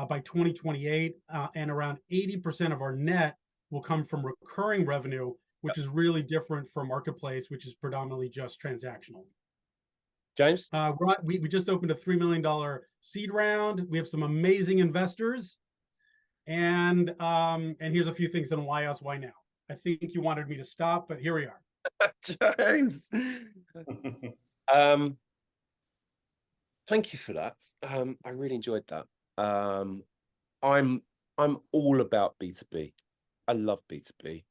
Speaker 11: by 2028, and around 80% of our net will come from recurring revenue, which is really different from marketplace, which is predominantly just transactional.
Speaker 1: James?
Speaker 11: We just opened a $3 million seed round. We have some amazing investors. And here's a few things on why us, why now. I think you wanted me to stop, but here we are.
Speaker 1: James. Thank you for that. I really enjoyed that. I'm all about B2B. I love B2B.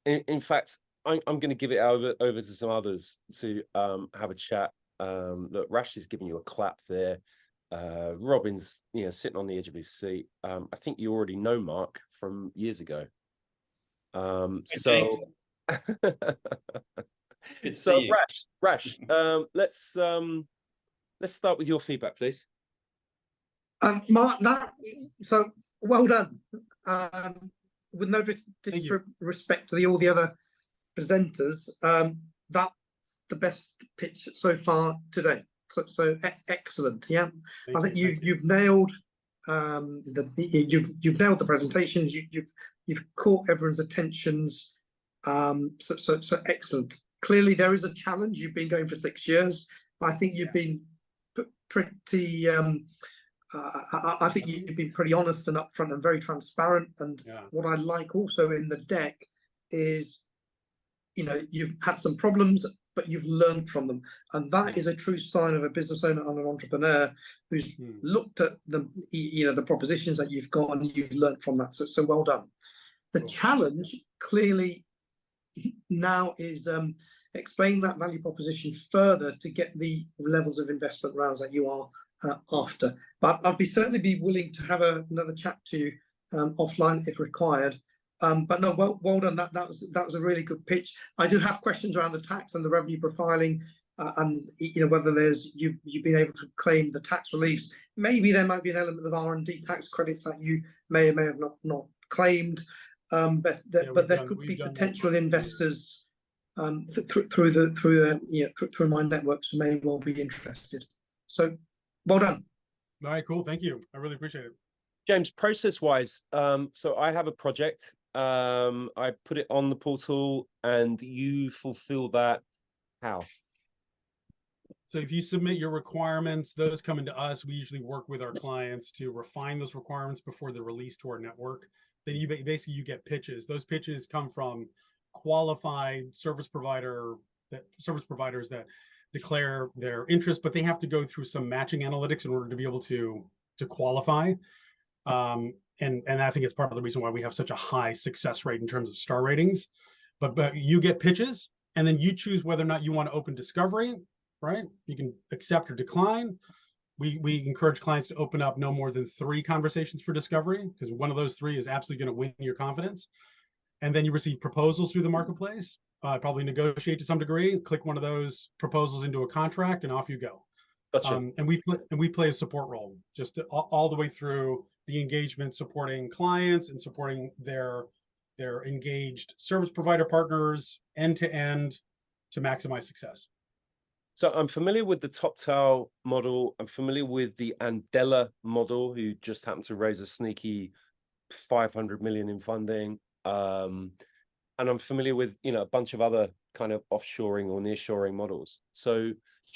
Speaker 1: In fact, I'm going to give it over to some others to have a chat. Look, Rash is giving you a clap there. Robin's, sitting on the edge of his seat. I think you already know Mark from years ago. So Rash, let's start with your feedback, please.
Speaker 8: Mark, so well done. With no disrespect to all the other presenters, that's the best pitch so far today. So excellent. Yeah, I think you've nailed you've nailed the presentations. You've caught everyone's attentions. So excellent. Clearly, there is a challenge. You've been going for 6 years. I think you've been pretty. I think you've been pretty honest and upfront and very transparent. And what I like also in the deck is, you've had some problems, but you've learned from them, and that is a true sign of a business owner and an entrepreneur who's looked at the propositions that you've got and you've learned from that. So well done. The challenge clearly now is explain that value proposition further to get the levels of investment rounds that you are after. But I'd certainly be willing to have another chat to you offline if required. But no, well done. That was a really good pitch. I do have questions around the tax and the revenue profiling, and whether you've been able to claim the tax reliefs. Maybe there might be an element of R&D tax credits that you may or may have not claimed. But there could be potential investors through my networks who may well be interested. So well done.
Speaker 11: All right, cool. Thank you. I really appreciate it.
Speaker 1: James, process-wise, so I have a project. I put it on the portal, and you fulfill that how?
Speaker 11: So if you submit your requirements, those come into us. We usually work with our clients to refine those requirements before they're released to our network. Then you get pitches. Those pitches come from qualified service providers that declare their interest, but they have to go through some matching analytics in order to be able to qualify. And I think it's part of the reason why we have such a high success rate in terms of star ratings. But you get pitches, and then you choose whether or not you want to open discovery, right? You can accept or decline. We encourage clients to open up no more than 3 conversations for discovery, because one of those 3 is absolutely going to win your confidence. And then you receive proposals through the marketplace, probably negotiate to some degree, click one of those proposals into a contract, and off you go.
Speaker 1: Gotcha.
Speaker 11: And we play a support role just all the way through the engagement, supporting clients and supporting their engaged service provider partners end to end to maximize success.
Speaker 1: So I'm familiar with the TopTal model. I'm familiar with the Andela model, who just happened to raise a sneaky 500 million in funding. And I'm familiar with, a bunch of other kind of offshoring or nearshoring models. So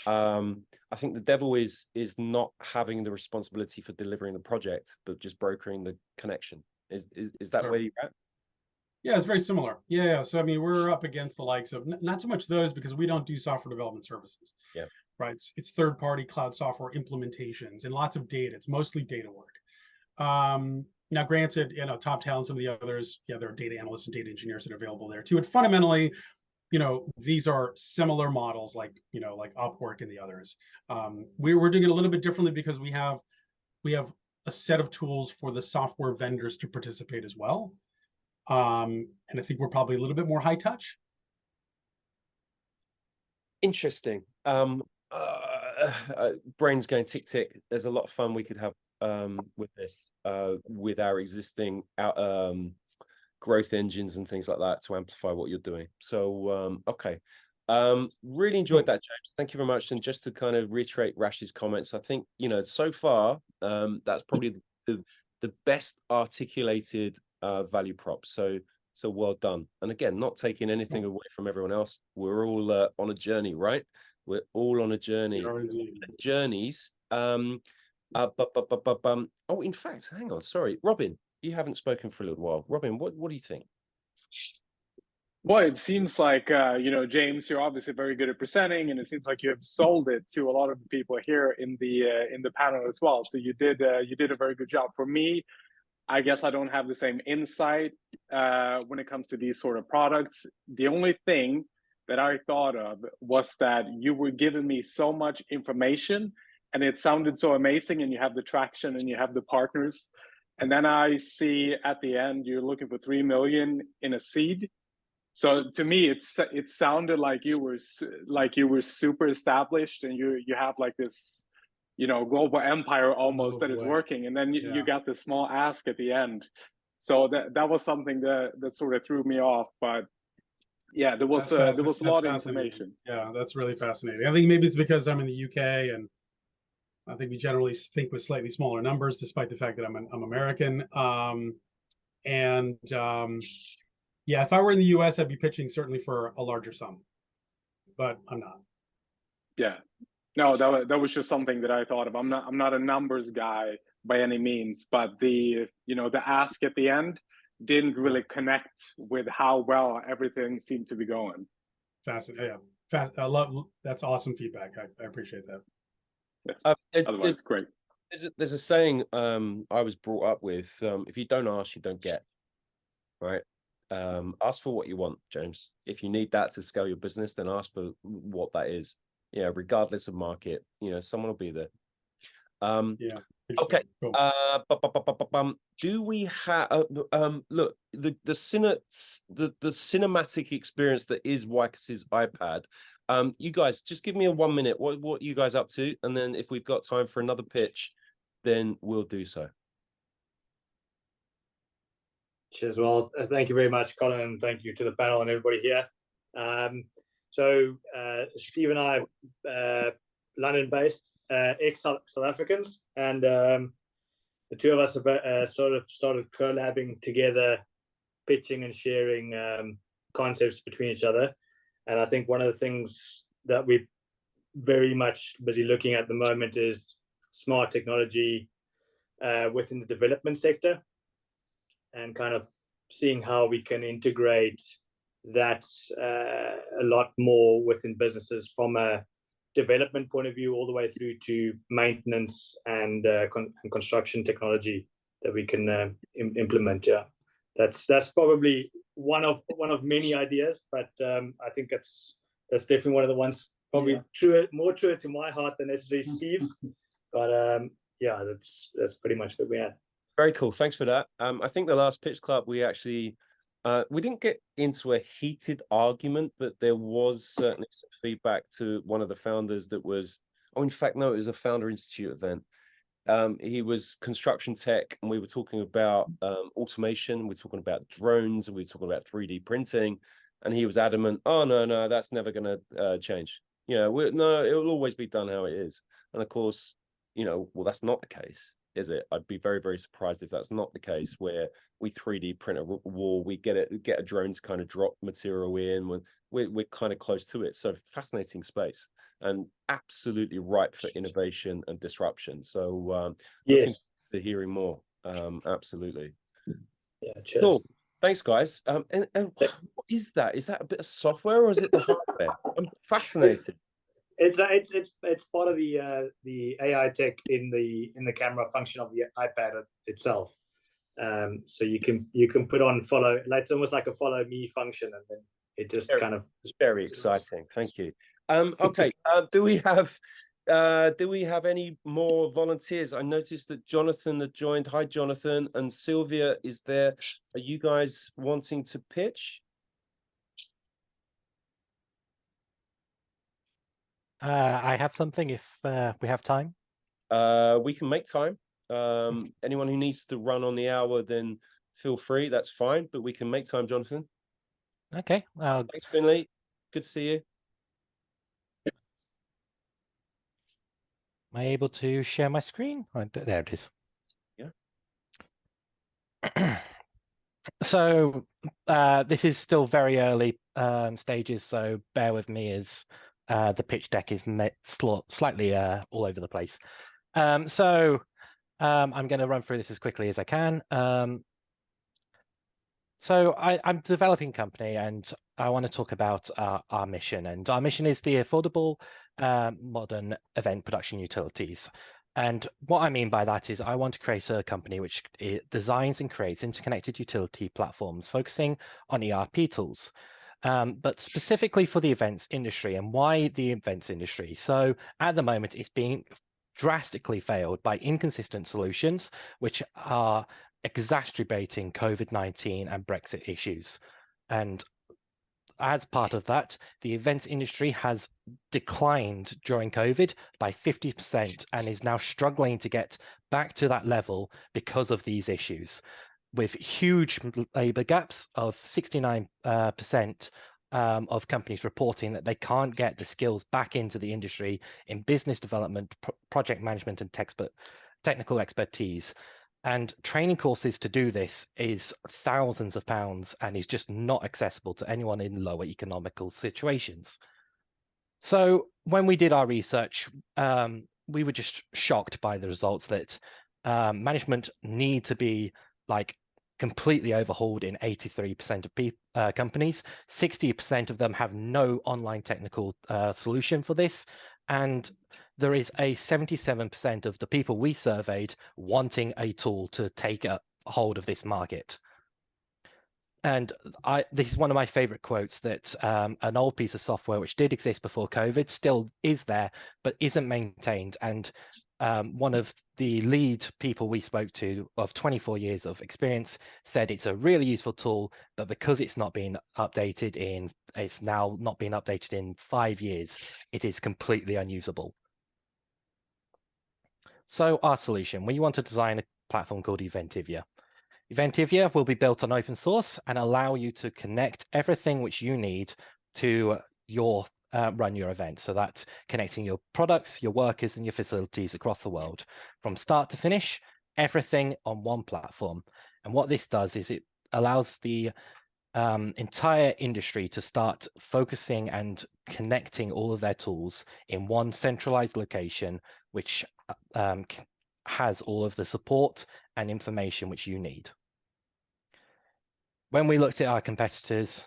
Speaker 1: I think the devil is not having the responsibility for delivering the project, but just brokering the connection. Is that where you're at?
Speaker 11: Yeah, it's very similar. Yeah. So, I mean, we're up against the likes of not so much those, because we don't do software development services.
Speaker 1: Yeah.
Speaker 11: Right. It's third-party cloud software implementations and lots of data. It's mostly data work. Now, granted, TopTal and some of the others, there are data analysts and data engineers that are available there too. And fundamentally, these are similar models like Upwork and the others. We're doing it a little bit differently because we have a set of tools for the software vendors to participate as well. And I think we're probably a little bit more high touch.
Speaker 1: Interesting. Brain's going tick tick. There's a lot of fun we could have with this, with our existing growth engines and things like that to amplify what you're doing. So okay, really enjoyed that, James. Thank you very much. And just to kind of reiterate Rash's comments, I think so far that's probably the best articulated value prop. So well done. And again, not taking anything away from everyone else. We're all on a journey, right? We're all on a journey. Journeys. Oh, in fact, hang on. Sorry, Robin, you haven't spoken for a little while. Robin, what do you think?
Speaker 7: Well, it seems like James, you're obviously very good at presenting, and it seems like you have sold it to a lot of the people here in the panel as well. So you did a very good job. For me, I guess I don't have the same insight when it comes to these sort of products. The only thing that I thought of was that you were giving me so much information, and it sounded so amazing, and you have the traction and you have the partners. And then I see at the end you're looking for 3 million in a seed. So to me, it sounded like you were super established, and you have like this, global empire almost that is working. And then you got this small ask at the end. So that was something that sort of threw me off. But yeah, there was a lot of information.
Speaker 11: Yeah, that's really fascinating. I think maybe it's because I'm in the UK, and I think we generally think with slightly smaller numbers, despite the fact that I'm American. Yeah, if I were in the US, I'd be pitching certainly for a larger sum, but I'm not.
Speaker 7: Yeah, no, that was just something that I thought of. I'm not a numbers guy by any means, but the ask at the end didn't really connect with how well everything seemed to be going.
Speaker 11: Fascinating. Yeah, I love that's awesome feedback. I appreciate that.
Speaker 7: Yes. Otherwise, great.
Speaker 1: There's a saying I was brought up with: if you don't ask, you don't get. Right. Ask for what you want, James. If you need that to scale your business, then ask for what that is. Regardless of market, someone will be there.
Speaker 11: Yeah.
Speaker 1: Okay.
Speaker 11: Cool.
Speaker 1: Do we have look, the cinematic experience that is Waikus's iPad? You guys just give me a 1 minute. What you guys up to? And then if we've got time for another pitch, then we'll do so.
Speaker 10: Cheers. Well, thank you very much, Colin, and thank you to the panel and everybody here. So Steve and I are London-based, ex-South Africans, and the two of us have sort of started collabing together, pitching and sharing concepts between each other. And I think one of the things that we're very much busy looking at the moment is smart technology within the development sector, and kind of seeing how we can integrate that a lot more within businesses from a development point of view, all the way through to maintenance and construction technology that we can implement. Yeah, that's probably one of many ideas, but I think that's definitely one of the ones probably more true to my heart than necessarily Steve's. But yeah, that's pretty much what we had.
Speaker 1: Very cool. Thanks for that. I think the last pitch club we actually we didn't get into a heated argument, but there was certainly some feedback to one of the founders that was, in fact, no, it was a Founder Institute event. He was construction tech, and we were talking about automation. We're talking about drones, and we were talking about 3D printing, and he was adamant, oh, no, that's never going to change. No, it will always be done how it is. And of course, well, that's not the case, is it? I'd be very, very surprised if that's not the case, where we 3D print a wall, we get a drone to kind of drop material in, we're kind of close to it. So fascinating space, and absolutely ripe for innovation and disruption. So looking to hearing more. Absolutely.
Speaker 10: Yeah, cheers.
Speaker 1: Cool. Thanks, guys. And what is that? Is that a bit of software, or is it the hardware? I'm fascinated.
Speaker 10: It's part of the AI tech in the camera function of the iPad itself. So you can put on follow, like it's almost like a follow me function, and then it just kind of
Speaker 1: very exciting. Thank you. Okay. Do we have any more volunteers? I noticed that Jonathan had joined. Hi, Jonathan, and Sylvia is there. Are you guys wanting to pitch?
Speaker 12: I have something if we have time.
Speaker 1: We can make time. Anyone who needs to run on the hour, then feel free. That's fine, but we can make time, Jonathan.
Speaker 12: Okay.
Speaker 1: Thanks, Finley. Good to see you.
Speaker 12: Am I able to share my screen? Oh, there it is.
Speaker 1: Yeah.
Speaker 12: So this is still very early stages, so bear with me as the pitch deck is slightly all over the place. I'm going to run through this as quickly as I can. So I'm a developing company, and I want to talk about our mission. And our mission is the affordable, modern event production utilities. And what I mean by that is I want to create a company which designs and creates interconnected utility platforms focusing on ERP tools, but specifically for the events industry. And why the events industry? So at the moment, it's being drastically failed by inconsistent solutions, which are exacerbating COVID-19 and Brexit issues. And as part of that, the events industry has declined during COVID by 50% and is now struggling to get back to that level because of these issues, with huge labor gaps of 69% of companies reporting that they can't get the skills back into the industry in business development, project management, and technical expertise. And training courses to do this is thousands of pounds and is just not accessible to anyone in lower economical situations. So when we did our research, we were just shocked by the results that management need to be like completely overhauled in 83% of companies. 60% of them have no online technical solution for this. And there is a 77% of the people we surveyed wanting a tool to take a hold of this market. And this is one of my favorite quotes, that an old piece of software which did exist before COVID still is there, but isn't maintained. And one of the lead people we spoke to of 24 years of experience said it's a really useful tool, but because it's not been updated it's now not been updated in 5 years, it is completely unusable. So our solution, we want to design a platform called Eventivia. Eventivia will be built on open source and allow you to connect everything which you need to run your event. So that's connecting your products, your workers, and your facilities across the world from start to finish, everything on one platform. And what this does is it allows the entire industry to start focusing and connecting all of their tools in one centralized location, which has all of the support and information which you need. When we looked at our competitors,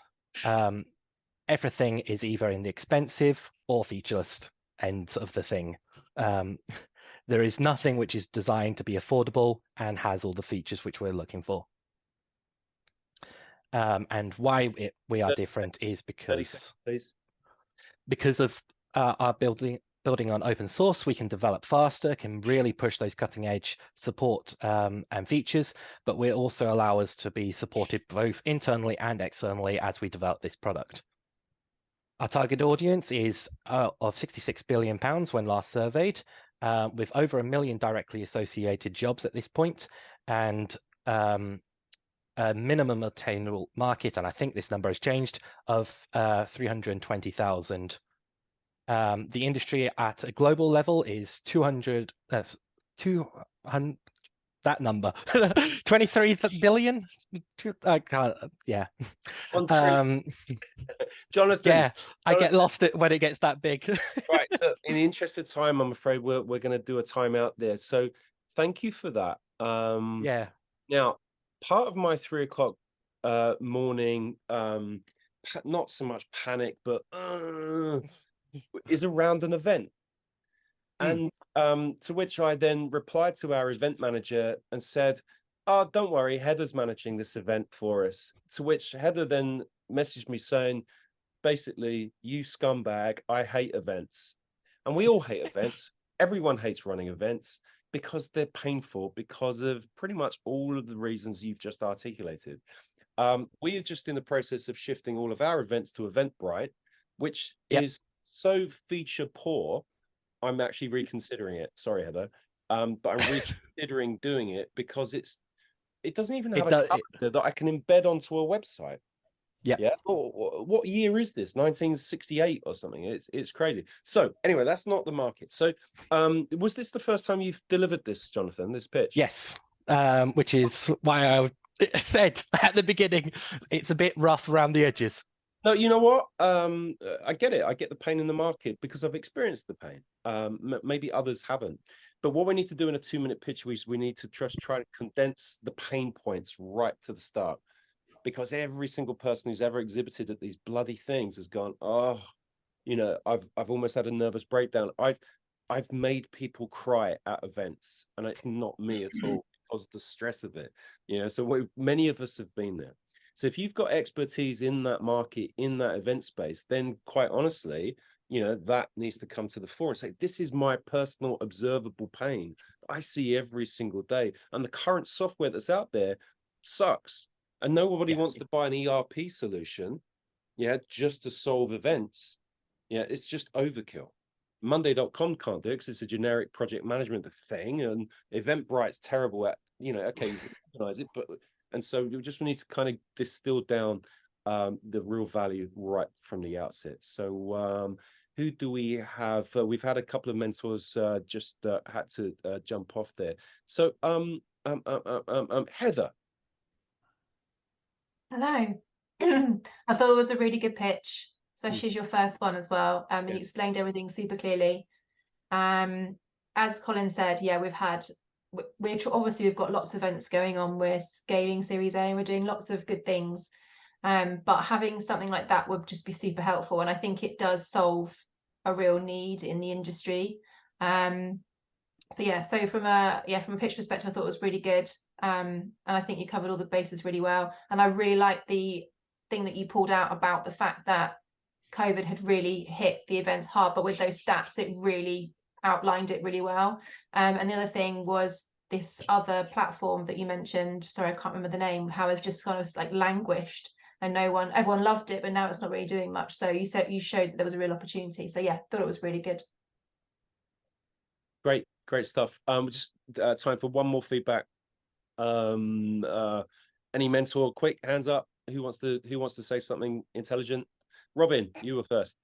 Speaker 12: everything is either in the expensive or featureless end of the thing. There is nothing which is designed to be affordable and has all the features which we're looking for. And why we are different is because of our building on open source, we can develop faster, can really push those cutting edge support and features, but we also allow us to be supported both internally and externally as we develop this product. Our target audience is of £66 billion when last surveyed, with over 1 million directly associated jobs at this point, and a minimum attainable market, and I think this number has changed, of 320,000. The industry at a global level is 200, that number, 23 billion. I can't, yeah.
Speaker 1: Jonathan.
Speaker 12: Yeah, I get lost when it gets that big.
Speaker 1: Right. Look, in the interest of time, I'm afraid we're going to do a timeout there. So thank you for that.
Speaker 12: Yeah.
Speaker 1: Now, part of my 3 o'clock morning, not so much panic, but is around an event. And to which I then replied to our event manager and said, "Oh, don't worry, Heather's managing this event for us." To which Heather then messaged me saying, basically, "You scumbag, I hate events." And we all hate events. Everyone hates running events because they're painful because of pretty much all of the reasons you've just articulated. We are just in the process of shifting all of our events to Eventbrite, which is so feature poor. I'm actually reconsidering it. Sorry, Heather. But I'm reconsidering doing it because it doesn't even have a calendar that I can embed onto a website. Yeah. Oh, what year is this? 1968 or something? It's crazy. So anyway, that's not the market. So was this the first time you've delivered this, Jonathan, this pitch?
Speaker 12: Yes. Which is why I said at the beginning, it's a bit rough around the edges.
Speaker 1: No, you know what? I get it. I get the pain in the market because I've experienced the pain. Maybe others haven't. But what we need to do in a 2-minute pitch is we need to try to condense the pain points right to the start, because every single person who's ever exhibited at these bloody things has gone, oh, you know, I've almost had a nervous breakdown. I've made people cry at events, and it's not me at all because of the stress of it. You know, so many of us have been there. So if you've got expertise in that market, in that event space, then quite honestly, you know, that needs to come to the fore and say, this is my personal observable pain I see every single day. And the current software that's out there sucks. And nobody wants to buy an ERP solution, just to solve events. It's just overkill. Monday.com can't do it because it's a generic project management thing. And Eventbrite's terrible at, okay, you recognize it, but... And so you just need to kind of distill down the real value right from the outset. So who do we have? We've had a couple of mentors just had to jump off there. So Heather.
Speaker 2: Hello. I thought it was a really good pitch, especially as your first one as well. And you explained everything super clearly. As Colin said, we've got lots of events going on. We're scaling Series A and we're doing lots of good things. But having something like that would just be super helpful. And I think it does solve a real need in the industry. So from a pitch perspective, I thought it was really good. And I think you covered all the bases really well. And I really like the thing that you pulled out about the fact that COVID had really hit the events hard, but with those stats, it really outlined it really well. And the other thing was this other platform that you mentioned, sorry, I can't remember the name, how it's just kind of like languished and everyone loved it, but now it's not really doing much. So you showed that there was a real opportunity. So thought it was really good.
Speaker 1: Great stuff. Just time for one more feedback. Any mentor, quick hands up. Who wants to say something intelligent? Robin, you were first.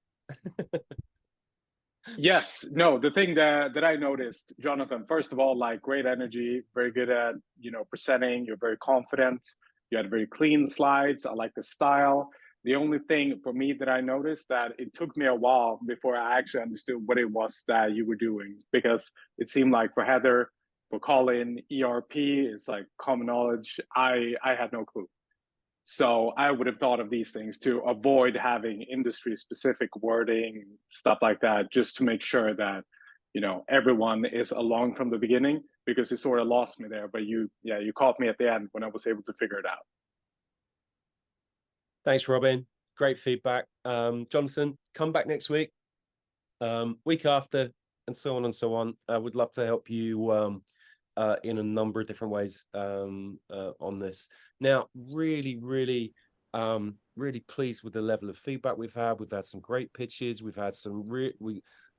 Speaker 7: Yes, no, the thing that I noticed, Jonathan, first of all, like great energy, very good at, presenting, you're very confident, you had very clean slides, I like the style. The only thing for me that I noticed that it took me a while before I actually understood what it was that you were doing, because it seemed like for Heather, for Colin, ERP is like common knowledge. I had no clue. So I would have thought of these things to avoid having industry specific wording, stuff like that, just to make sure that, everyone is along from the beginning, because it sort of lost me there. But you caught me at the end when I was able to figure it out.
Speaker 1: Thanks, Robin. Great feedback. Jonathan, come back next week, week after, and so on and so on. I would love to help you in a number of different ways on this. Now, really pleased with the level of feedback we've had. We've had some great pitches. We've had some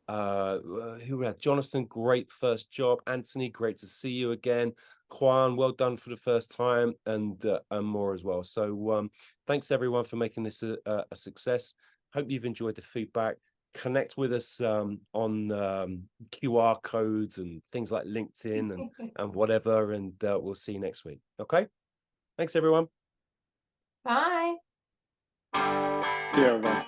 Speaker 1: who had Jonathan, great first job. Anthony, great to see you again. Kwan, well done for the first time, and more as well. So thanks everyone for making this a success. Hope you've enjoyed the feedback. Connect with us on QR codes and things like LinkedIn and whatever, and we'll see you next week. Okay, thanks everyone.
Speaker 2: Bye.
Speaker 7: See you everyone.